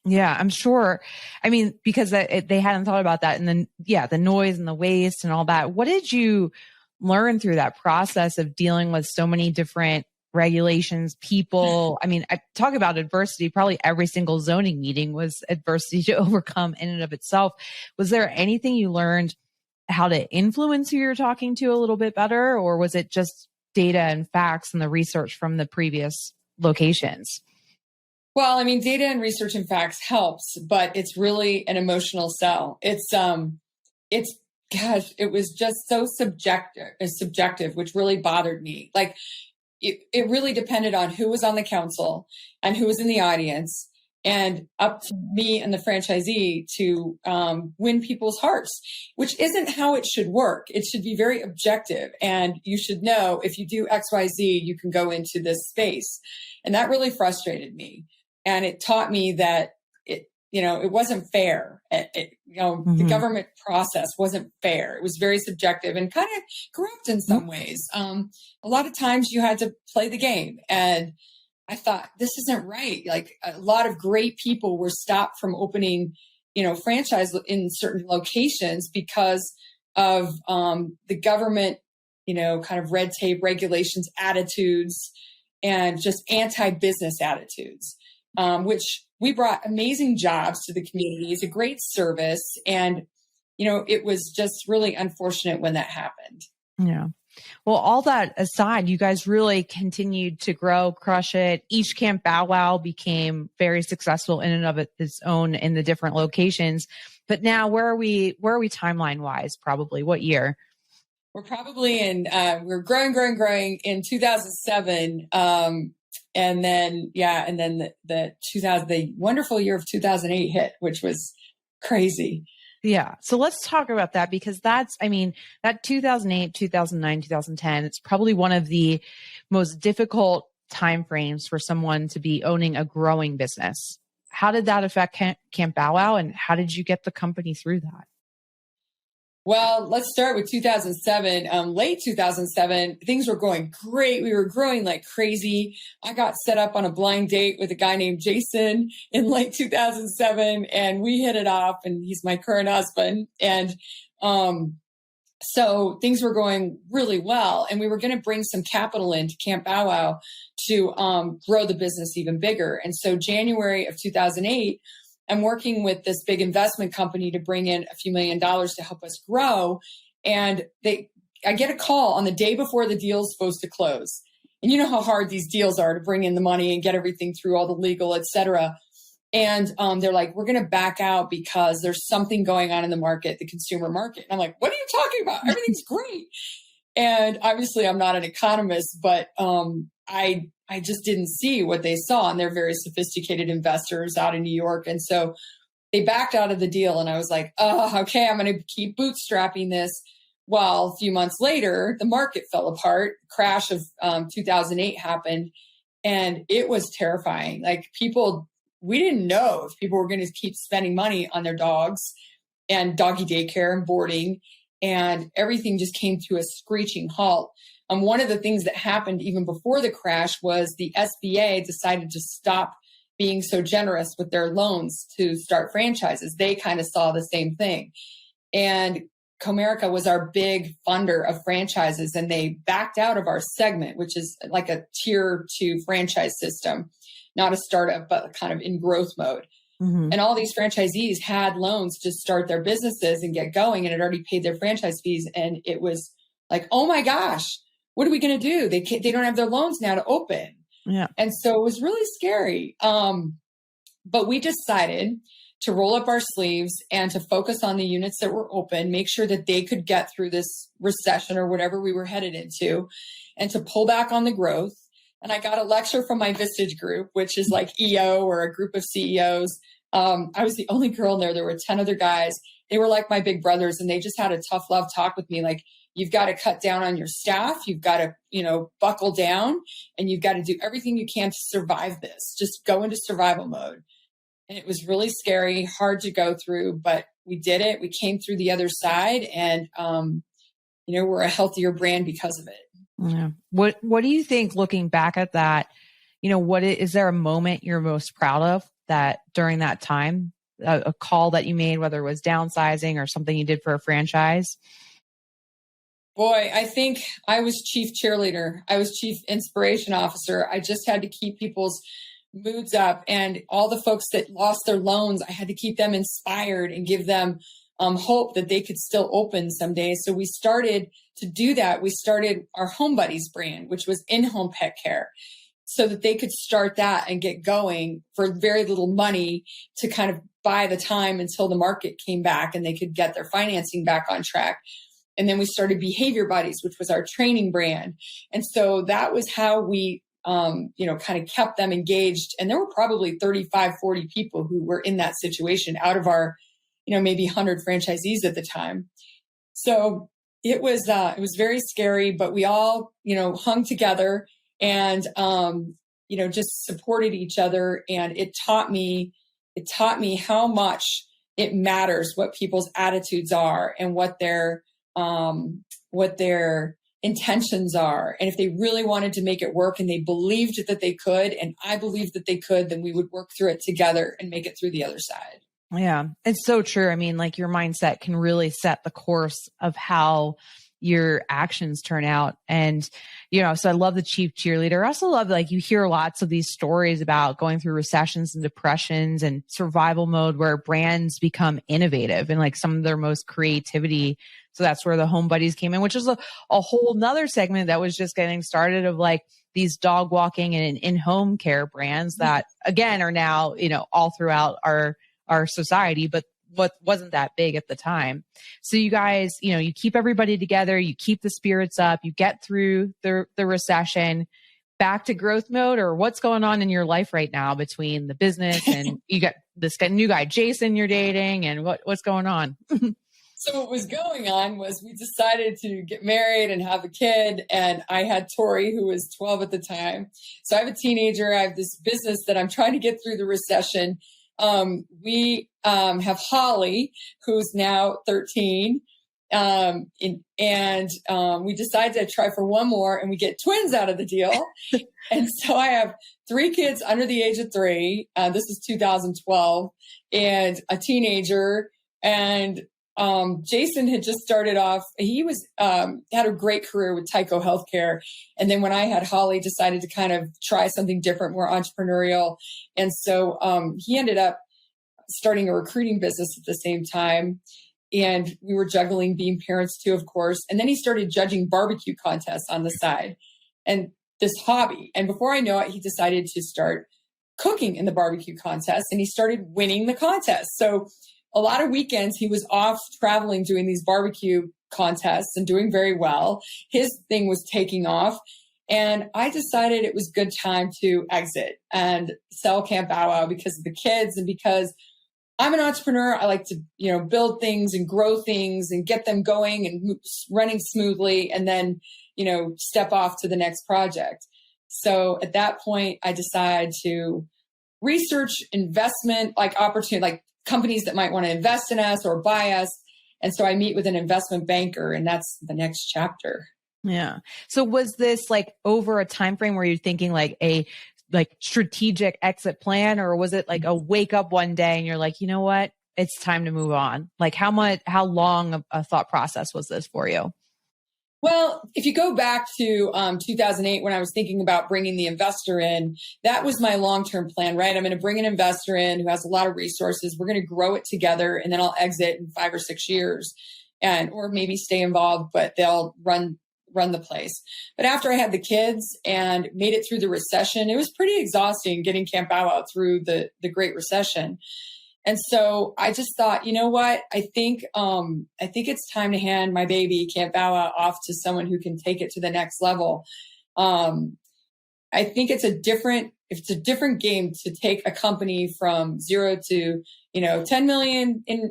Yeah, I'm sure. I mean, because they hadn't thought about that. And then, the noise and the waste and all that. What did you learn through that process of dealing with so many different regulations, people? I mean, I talk about adversity. Probably every single zoning meeting was adversity to overcome in and of itself. Was there anything you learned how to influence who you're talking to a little bit better? Or was it just data and facts and the research from the previous locations? Well, I mean, data and research and facts helps, but it's really an emotional sell. Gosh, it was just so subjective, which really bothered me. Like it really depended on who was on the council and who was in the audience, and up to me and the franchisee to win people's hearts, which isn't how it should work. It should be very objective, and you should know if you do XYZ, you can go into this space. And that really frustrated me. And it taught me that it wasn't fair. The government process wasn't fair. It was very subjective and kind of corrupt in some ways. A lot of times you had to play the game, and I thought, this isn't right. Like, a lot of great people were stopped from opening, franchise in certain locations because of the government, kind of red tape, regulations, attitudes, and just anti-business attitudes, which we brought amazing jobs to the communities, a great service. And, it was just really unfortunate when that happened. Yeah. Well, all that aside, you guys really continued to grow, crush it. Each Camp Bow Wow became very successful in and of its own in the different locations. But now where are we timeline wise? Probably what year? We're probably we're growing in 2007. And then the wonderful year of 2008 hit, which was crazy. Yeah. So let's talk about that, because that 2008, 2009, 2010, it's probably one of the most difficult timeframes for someone to be owning a growing business. How did that affect Camp Bow Wow, and how did you get the company through that? Well, let's start with 2007. Late 2007, things were going great. We were growing like crazy. I got set up on a blind date with a guy named Jason in late 2007, and we hit it off, and he's my current husband. And so things were going really well, and we were going to bring some capital into Camp Bow Wow to grow the business even bigger. And so January of 2008, I'm working with this big investment company to bring in a few $1 million to help us grow. And I get a call on the day before the deal is supposed to close. And you know how hard these deals are to bring in the money and get everything through all the legal, et cetera. And they're like, we're going to back out because there's something going on in the market, the consumer market. And I'm like, what are you talking about? Everything's great. And obviously I'm not an economist, but I just didn't see what they saw, and they're very sophisticated investors out in New York. And so they backed out of the deal, and I was like, oh, okay, I'm going to keep bootstrapping this. Well, a few months later, the market fell apart. Crash of 2008 happened, and it was terrifying. Like, we didn't know if people were going to keep spending money on their dogs and doggy daycare and boarding, and everything just came to a screeching halt. One of the things that happened even before the crash was the SBA decided to stop being so generous with their loans to start franchises. They kind of saw the same thing. And Comerica was our big funder of franchises, and they backed out of our segment, which is like a tier 2 franchise system, not a startup, but kind of in growth mode. Mm-hmm. And all these franchisees had loans to start their businesses and get going, and had already paid their franchise fees. And it was like, oh my gosh, what are we going to do? They don't have their loans now to open. Yeah. And so it was really scary. But we decided to roll up our sleeves and to focus on the units that were open, make sure that they could get through this recession or whatever we were headed into, and to pull back on the growth. And I got a lecture from my Vistage group, which is like EO, or a group of CEOs. I was the only girl in there. There were 10 other guys. They were like my big brothers, and they just had a tough love talk with me. Like, you've got to cut down on your staff. You've got to, buckle down, and you've got to do everything you can to survive this. Just go into survival mode. And it was really scary, hard to go through, but we did it. We came through the other side, and, we're a healthier brand because of it. Yeah. What do you think, looking back at that, is there a moment you're most proud of that during that time, a call that you made, whether it was downsizing or something you did for a franchise? Boy, I think I was chief cheerleader. I was chief inspiration officer. I just had to keep people's moods up, and all the folks that lost their loans, I had to keep them inspired and give them hope that they could still open someday. So we started to do that. We started our Home Buddies brand, which was in-home pet care. so that they could start that and get going for very little money to kind of buy the time until the market came back and they could get their financing back on track. And then we started Behavior Buddies, which was our training brand. And so that was how we, kind of kept them engaged. And there were probably 35, 40 people who were in that situation out of our, maybe 100 franchisees at the time. So it was very scary, but we all, hung together and, just supported each other. And it taught me how much it matters what people's attitudes are and what their intentions are. And if they really wanted to make it work and they believed that they could, and I believed that they could, then we would work through it together and make it through the other side. Yeah, it's so true. I mean, like your mindset can really set the course of how your actions turn out. And, so I love the chief cheerleader. I also love, you hear lots of these stories about going through recessions and depressions and survival mode where brands become innovative and some of their most creativity. So that's where the Home Buddies came in, which is a whole nother segment that was just getting started of these dog walking and in-home care brands that again are now, all throughout our society, but what wasn't that big at the time. So you guys, you keep everybody together, you keep the spirits up, you get through the recession, back to growth mode, or what's going on in your life right now between the business and you got this new guy, Jason, you're dating, and what's going on? So what was going on was we decided to get married and have a kid. And I had Tori, who was 12 at the time. So I have a teenager. I have this business that I'm trying to get through the recession. We have Holly, who's now 13. We decided to try for one more and we get twins out of the deal. And so I have 3 kids under the age of 3. This is 2012, and a teenager. And Jason had just started off. He was had a great career with Tyco Healthcare, and then when I had Holly, decided to kind of try something different, more entrepreneurial. And so he ended up starting a recruiting business at the same time, and we were juggling being parents too, of course. And then he started judging barbecue contests on the side, and this hobby. And before I know it, he decided to start cooking in the barbecue contest, and he started winning the contest. So a lot of weekends he was off traveling, doing these barbecue contests and doing very well. His thing was taking off. And I decided it was good time to exit and sell Camp Bow Wow because of the kids and because I'm an entrepreneur. I like to, build things and grow things and get them going and running smoothly, and then, step off to the next project. So at that point, I decided to research investment, opportunity, companies that might want to invest in us or buy us. And so I meet with an investment banker, and that's the next chapter. Yeah. So was this over a time frame where you're thinking a strategic exit plan, or was it a wake up one day and you're like, you know what, it's time to move on? How long a thought process was this for you? Well, if you go back to 2008, when I was thinking about bringing the investor in, that was my long-term plan, right? I'm going to bring an investor in who has a lot of resources. We're going to grow it together, and then I'll exit in 5 or 6 years, or maybe stay involved, but they'll run the place. But after I had the kids and made it through the recession, it was pretty exhausting getting Camp Bow Wow through the Great Recession. And so I just thought, you know what? I think it's time to hand my baby Camp Bow Wow off to someone who can take it to the next level. I think it's a different game to take a company from 0 to, 10 million in,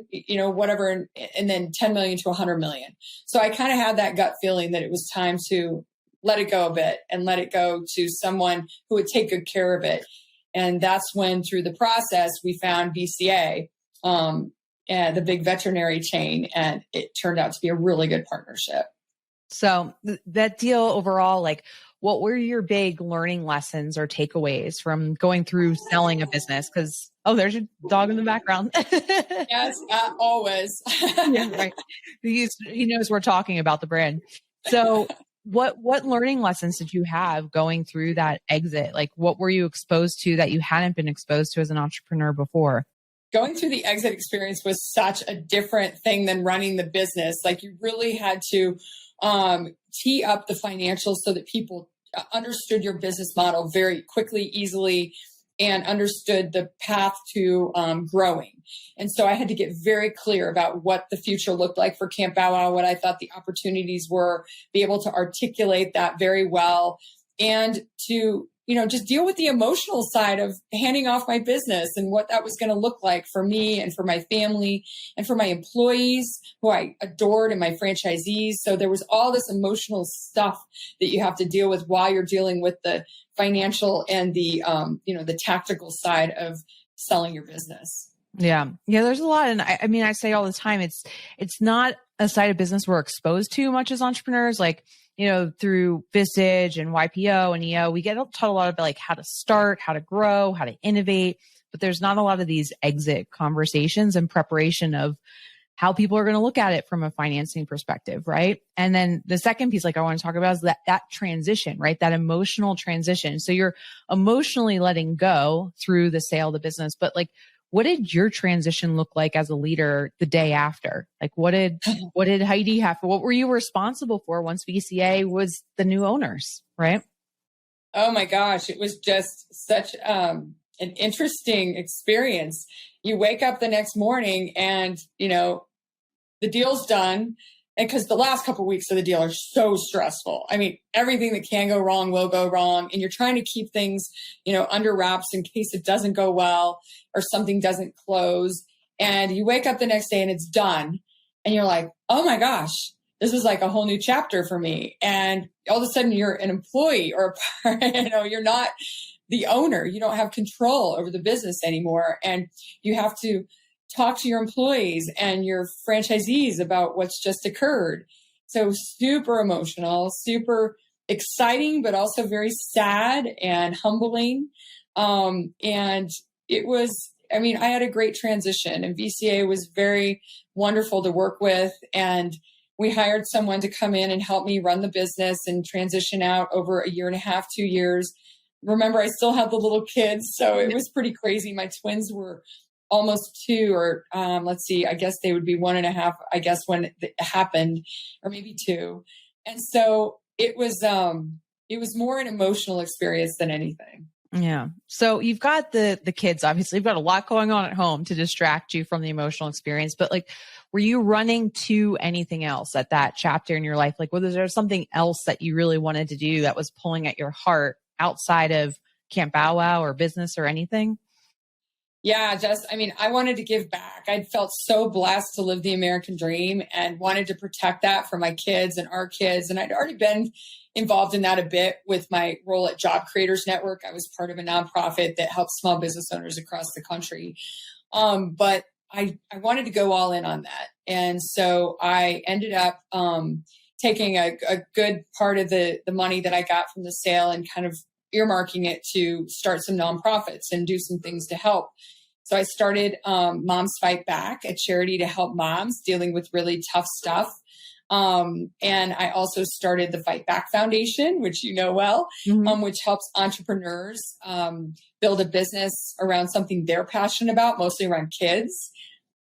whatever, and then 10 million to 100 million. So I kind of had that gut feeling that it was time to let it go a bit and let it go to someone who would take good care of it. And that's when, through the process, we found BCA, the big veterinary chain, and it turned out to be a really good partnership. So that deal overall, what were your big learning lessons or takeaways from going through selling a business? Because, there's your dog in the background. Yes, always. Yeah, right. He knows we're talking about the brand. So what learning lessons did you have going through that exit? What were you exposed to that you hadn't been exposed to as an entrepreneur before? Going through the exit experience was such a different thing than running the business. You really had to tee up the financials so that people understood your business model very quickly, easily, and understood the path to growing. And so I had to get very clear about what the future looked like for Camp Bow Wow, what I thought the opportunities were, be able to articulate that very well, and to, just deal with the emotional side of handing off my business and what that was going to look like for me and for my family and for my employees who I adored and my franchisees. So there was all this emotional stuff that you have to deal with while you're dealing with the financial and the, the tactical side of selling your business. Yeah. There's a lot. And I say all the time, it's not a side of business we're exposed to much as entrepreneurs. Like, through Visage and YPO and EO, we get taught a lot about like how to start, how to grow, how to innovate, but there's not a lot of these exit conversations and preparation of how people are going to look at it from a financing perspective. Right. And then the second piece, like I want to talk about, is that transition, right? That emotional transition. So you're emotionally letting go through the sale of the business, but like, what did your transition look like as a leader the day after? Like, what did Heidi have? What were you responsible for once VCA was the new owners, right? Oh my gosh, it was just such an interesting experience. You wake up the next morning and, the deal's done. And because the last couple of weeks of the deal are so stressful. I mean, everything that can go wrong will go wrong. And you're trying to keep things, under wraps in case it doesn't go well or something doesn't close. And you wake up the next day and it's done. And you're like, oh my gosh, this is like a whole new chapter for me. And all of a sudden you're an employee or, you're not the owner. You don't have control over the business anymore. And you have to talk to your employees and your franchisees about what's just occurred. So super emotional, super exciting, but also very sad and humbling. And it was, I had a great transition, and VCA was very wonderful to work with. And we hired someone to come in and help me run the business and transition out over a year and a half, 2 years. Remember, I still had the little kids, so it was pretty crazy. My twins were almost 2, or I guess they would be 1.5, I guess, when it happened, or maybe 2. And so it was more an emotional experience than anything. Yeah. So you've got the kids, obviously you've got a lot going on at home to distract you from the emotional experience, but like, were you running to anything else at that chapter in your life? Like, was there something else that you really wanted to do that was pulling at your heart outside of Camp Bow Wow or business or anything? Yeah, I wanted to give back. I'd felt so blessed to live the American dream and wanted to protect that for my kids and our kids. And I'd already been involved in that a bit with my role at Job Creators Network. I was part of a nonprofit that helps small business owners across the country. But I wanted to go all in on that. And so I ended up taking a good part of the money that I got from the sale and kind of earmarking it to start some nonprofits and do some things to help. So I started Moms Fight Back, a charity to help moms dealing with really tough stuff. And I also started the Fight Back Foundation, which you know well, which helps entrepreneurs build a business around something they're passionate about, mostly around kids.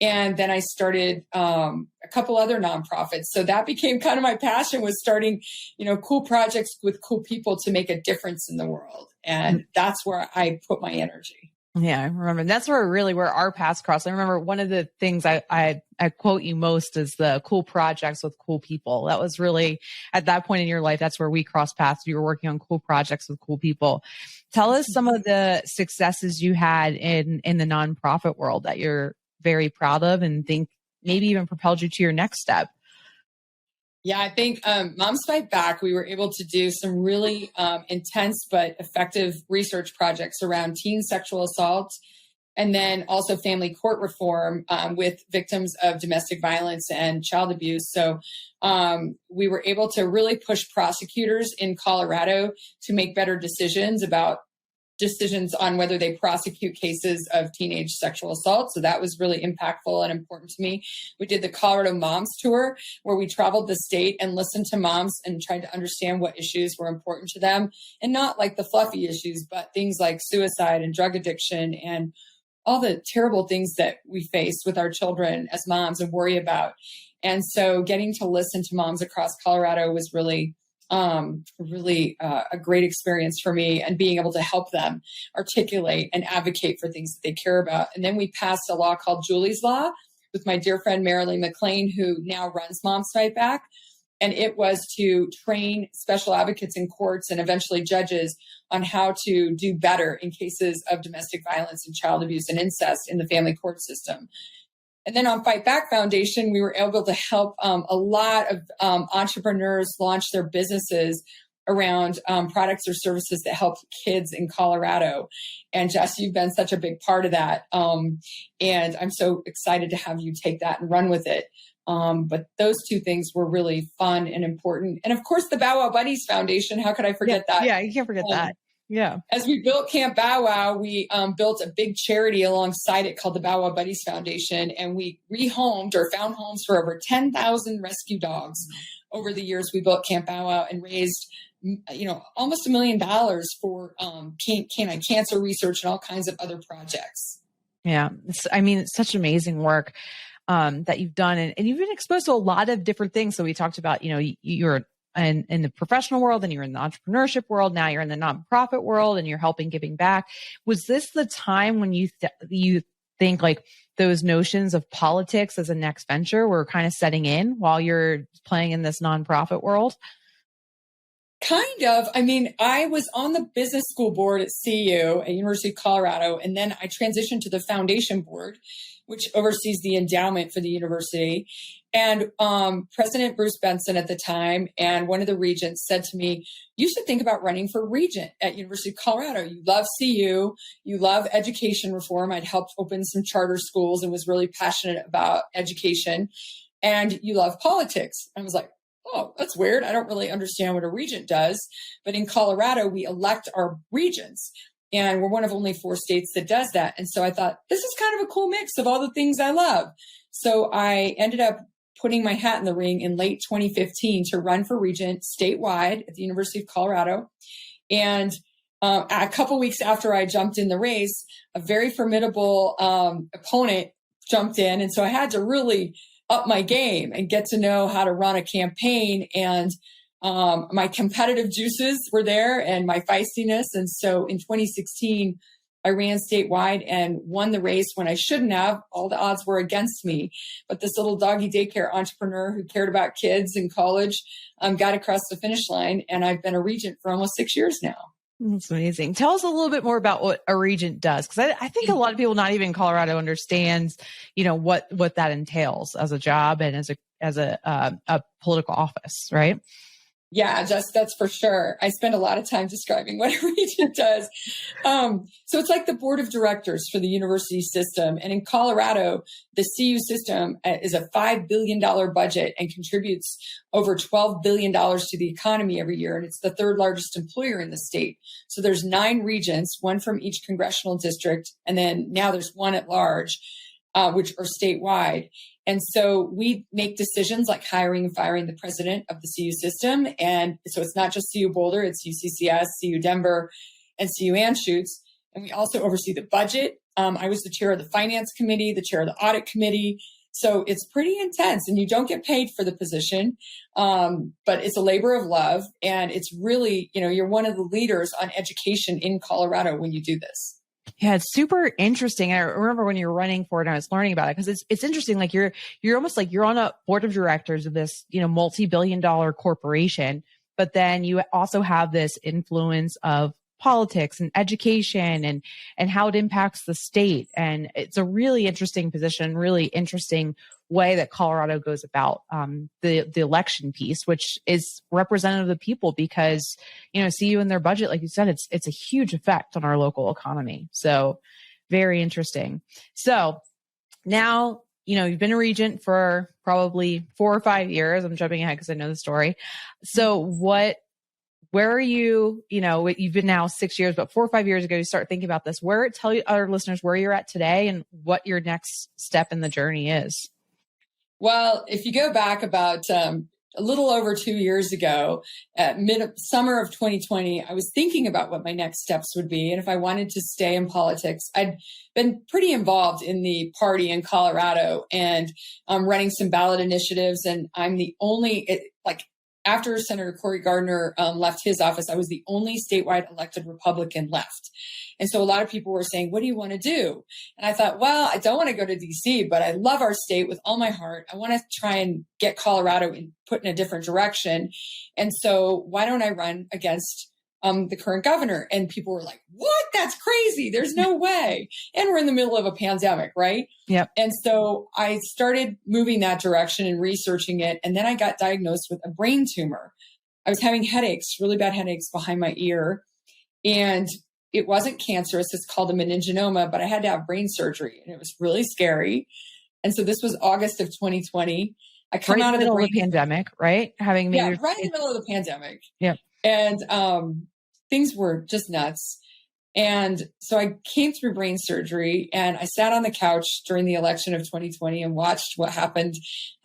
And then I started a couple other nonprofits. So that became kind of my passion, was starting, cool projects with cool people to make a difference in the world. And that's where I put my energy. Yeah, I remember. That's where our paths crossed. I remember one of the things I quote you most is the cool projects with cool people. That was really, at that point in your life, that's where we crossed paths. You were working on cool projects with cool people. Tell us some of the successes you had in the nonprofit world that you're very proud of and think maybe even propelled you to your next step. Yeah, I think Moms Fight Back, we were able to do some really intense but effective research projects around teen sexual assault, and then also family court reform with victims of domestic violence and child abuse. So we were able to really push prosecutors in Colorado to make better decisions on whether they prosecute cases of teenage sexual assault. So that was really impactful and important to me. We did the Colorado Moms Tour, where we traveled the state and listened to moms and tried to understand what issues were important to them, and not like the fluffy issues, but things like suicide and drug addiction and all the terrible things that we face with our children as moms and worry about. And so getting to listen to moms across Colorado was really really a great experience for me, and being able to help them articulate and advocate for things that they care about. And then we passed a law called Julie's Law with my dear friend Marilee McLean, who now runs Moms Fight Back. And it was to train special advocates in courts and eventually judges on how to do better in cases of domestic violence and child abuse and incest in the family court system. And then on Fight Back Foundation, we were able to help a lot of entrepreneurs launch their businesses around products or services that help kids in Colorado. And Jess, you've been such a big part of that. And I'm so excited to have you take that and run with it. But those two things were really fun and important. And of course, the Bow Wow Buddies Foundation, how could I forget that? Yeah, you can't forget that. Yeah. As we built Camp Bow Wow, we built a big charity alongside it called the Bow Wow Buddies Foundation. And we rehomed or found homes for over 10,000 rescue dogs. Over the years, we built Camp Bow Wow and raised, almost $1 million for canine cancer research and all kinds of other projects. Yeah. It's such amazing work that you've done. And you've been exposed to a lot of different things. So we talked about, you're in the professional world, and you're in the entrepreneurship world. Now you're in the nonprofit world, and you're helping giving back. Was this the time when you think like those notions of politics as a next venture were kind of setting in while you're playing in this nonprofit world? Kind of. I was on the business school board at CU at University of Colorado, and then I transitioned to the foundation board, which oversees the endowment for the university. And President Bruce Benson at the time and one of the regents said to me, you should think about running for regent at University of Colorado. You love CU, you love education reform. I'd helped open some charter schools and was really passionate about education, and you love politics. I was like, oh, that's weird. I don't really understand what a regent does. But in Colorado, we elect our regents. And we're one of only 4 states that does that. And so I thought, this is kind of a cool mix of all the things I love. So I ended up putting my hat in the ring in late 2015 to run for regent statewide at the University of Colorado. And a couple weeks after I jumped in the race, a very formidable opponent jumped in. And so I had to really up my game and get to know how to run a campaign. And my competitive juices were there and my feistiness. And so in 2016, I ran statewide and won the race when I shouldn't have. All the odds were against me. But this little doggy daycare entrepreneur who cared about kids in college got across the finish line. And I've been a regent for almost 6 years now. That's amazing. Tell us a little bit more about what a regent does. Because I think a lot of people not even in Colorado understands, what that entails as a job and as a political office, right? Yeah, that's for sure. I spend a lot of time describing what a regent does. So it's like the board of directors for the university system. And in Colorado, the CU system is a $5 billion budget and contributes over $12 billion to the economy every year. And it's the 3rd largest employer in the state. So there's 9 regents, 1 from each congressional district. And then now there's 1 at large, which are statewide. And so we make decisions like hiring and firing the president of the CU system. And so it's not just CU Boulder, it's UCCS, CU Denver, and CU Anschutz. And we also oversee the budget. I was the chair of the finance committee, the chair of the audit committee. So it's pretty intense and you don't get paid for the position. But it's a labor of love. And it's really, you're one of the leaders on education in Colorado when you do this. Yeah, it's super interesting. I remember when you were running for it and I was learning about it because it's interesting. Like you're almost like you're on a board of directors of this, multi-billion-dollar corporation, but then you also have this influence of politics and education and how it impacts the state. And it's a really interesting position, really interesting way that Colorado goes about the election piece, which is representative of the people because, CU in their budget, like you said, it's a huge effect on our local economy. So very interesting. So now, you've been a regent for probably 4 or 5 years. I'm jumping ahead because I know the story. So where are you, you've been now 6 years, but 4 or 5 years ago, you start thinking about this. Tell our listeners where you're at today and what your next step in the journey is. Well, if you go back about a little over 2 years ago, at summer of 2020, I was thinking about what my next steps would be. And if I wanted to stay in politics, I'd been pretty involved in the party in Colorado and running some ballot initiatives. And I'm the only, after Senator Cory Gardner left his office, I was the only statewide elected Republican left. And so a lot of people were saying, what do you want to do? And I thought, well, I don't want to go to DC, but I love our state with all my heart. I want to try and get Colorado put in a different direction. And so why don't I run against the current governor? And people were like, what? That's crazy. There's no way. And we're in the middle of a pandemic, right? Yep. And so I started moving that direction and researching it. And then I got diagnosed with a brain tumor. I was having headaches, really bad headaches behind my ear. And it wasn't cancerous. It's called a meningioma, but I had to have brain surgery and it was really scary. And so this was August of 2020. I come right out of the pandemic, right? right in the middle of the pandemic. Yeah. And things were just nuts. And so I came through brain surgery and I sat on the couch during the election of 2020 and watched what happened.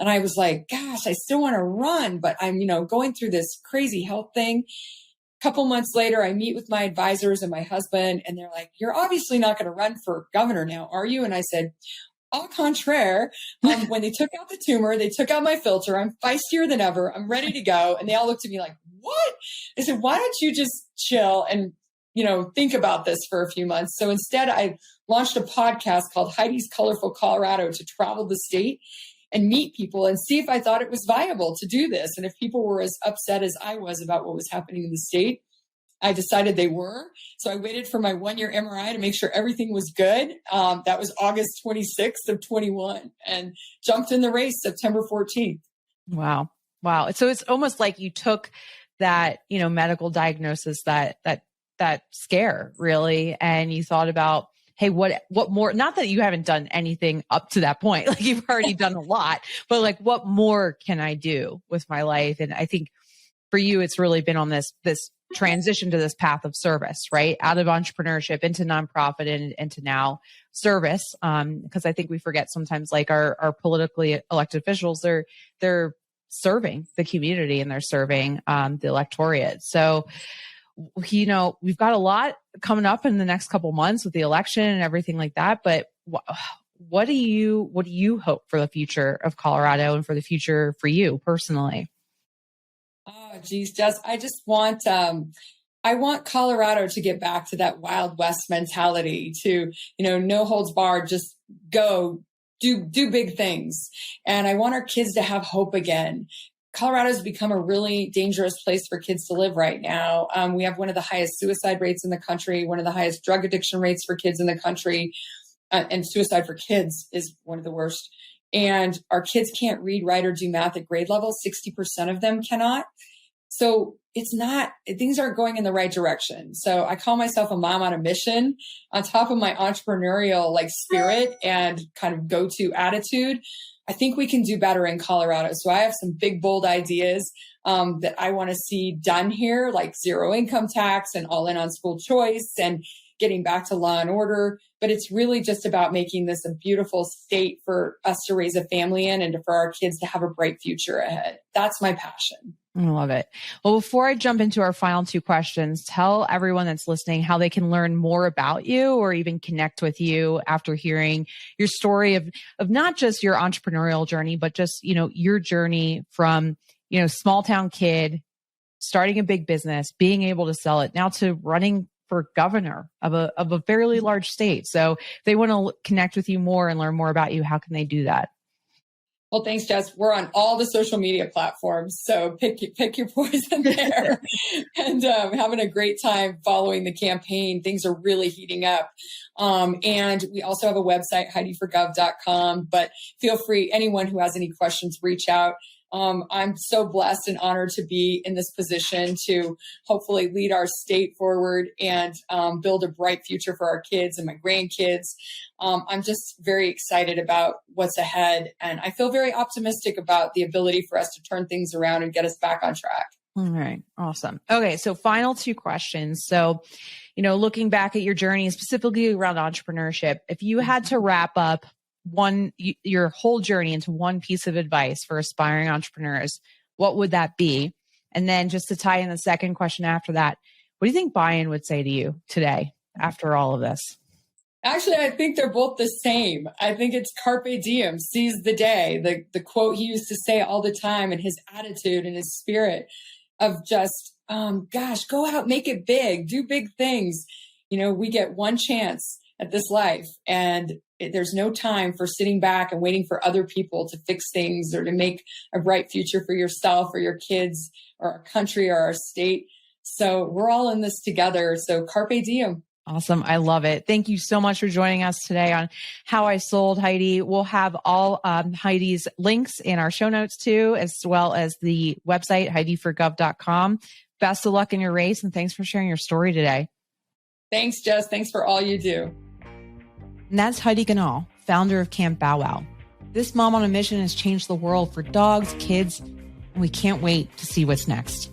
And I was like, gosh, I still want to run, but I'm, going through this crazy health thing. A couple months later, I meet with my advisors and my husband, and they're like, you're obviously not going to run for governor now, are you? And I said, au contraire. When they took out the tumor, they took out my filter. I'm feistier than ever. I'm ready to go. And they all looked at me like, what? I said, why don't you just chill and, think about this for a few months? So instead, I launched a podcast called Heidi's Colorful Colorado to travel the state and meet people and see if I thought it was viable to do this. And if people were as upset as I was about what was happening in the state, I decided they were. So I waited for my 1-year MRI to make sure everything was good. That was August 26th of 21 and jumped in the race September 14th. Wow. So it's almost like you took that, medical diagnosis, that scare really, and you thought about, hey, what more, not that you haven't done anything up to that point, like you've already done a lot, but like, what more can I do with my life? And I think for you, it's really been on this transition to this path of service, right? Out of entrepreneurship into nonprofit and into now service. Because I think we forget sometimes, like our politically elected officials, they're serving the community and they're serving the electorate. So, we've got a lot coming up in the next couple months with the election and everything like that. But what do you hope for the future of Colorado and for the future for you personally? Oh, geez, Jess, I just want, I want Colorado to get back to that Wild West mentality to, no holds barred, just go do big things. And I want our kids to have hope again. Colorado's become a really dangerous place for kids to live right now. We have one of the highest suicide rates in the country, one of the highest drug addiction rates for kids in the country, and suicide for kids is one of the worst. And our kids can't read, write, or do math at grade level. 60% of them cannot. So things aren't going in the right direction. So I call myself a mom on a mission on top of my entrepreneurial spirit and kind of go-to attitude. I think we can do better in Colorado. So I have some big, bold ideas that I want to see done here, like zero income tax and all in on school choice and getting back to law and order. But it's really just about making this a beautiful state for us to raise a family in and for our kids to have a bright future ahead. That's my passion. I love it. Well, before I jump into our final 2 questions, tell everyone that's listening how they can learn more about you or even connect with you after hearing your story of not just your entrepreneurial journey, but just, your journey from, small town kid, starting a big business, being able to sell it, now to running for governor of a fairly large state. So if they want to connect with you more and learn more about you, how can they do that? Well, thanks, Jess. We're on all the social media platforms, so pick your poison there. And having a great time following the campaign. Things are really heating up. And we also have a website, HeidiForGov.com. But feel free, anyone who has any questions, reach out. I'm so blessed and honored to be in this position to hopefully lead our state forward and build a bright future for our kids and my grandkids. I'm just very excited about what's ahead. And I feel very optimistic about the ability for us to turn things around and get us back on track. All right. Awesome. Okay. So final 2 questions. So, looking back at your journey, specifically around entrepreneurship, if you had to wrap up your whole journey into one piece of advice for aspiring entrepreneurs, what would that be? And then just to tie in the second question after that, what do you think Brian would say to you today after all of this? Actually, I think they're both the same. I think it's carpe diem, seize the day. The quote he used to say all the time, and his attitude and his spirit of just, gosh, go out, make it big, do big things. We get one chance at this life, and there's no time for sitting back and waiting for other people to fix things or to make a bright future for yourself or your kids or our country or our state. So we're all in this together. So carpe diem. Awesome. I love it. Thank you so much for joining us today on How I Sold, Heidi. We'll have all Heidi's links in our show notes too, as well as the website, HeidiForGov.com. Best of luck in your race, and thanks for sharing your story today. Thanks, Jess. Thanks for all you do. And that's Heidi Ganahl, founder of Camp Bow Wow. This mom on a mission has changed the world for dogs, kids, and we can't wait to see what's next.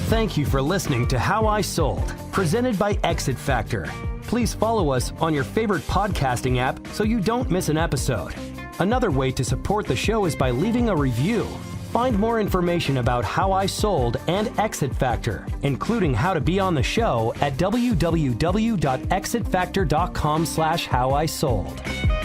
Thank you for listening to How I Sold, presented by Exit Factor. Please follow us on your favorite podcasting app so you don't miss an episode. Another way to support the show is by leaving a review. Find more information about How I Sold and Exit Factor, including how to be on the show at www.exitfactor.com/howisold.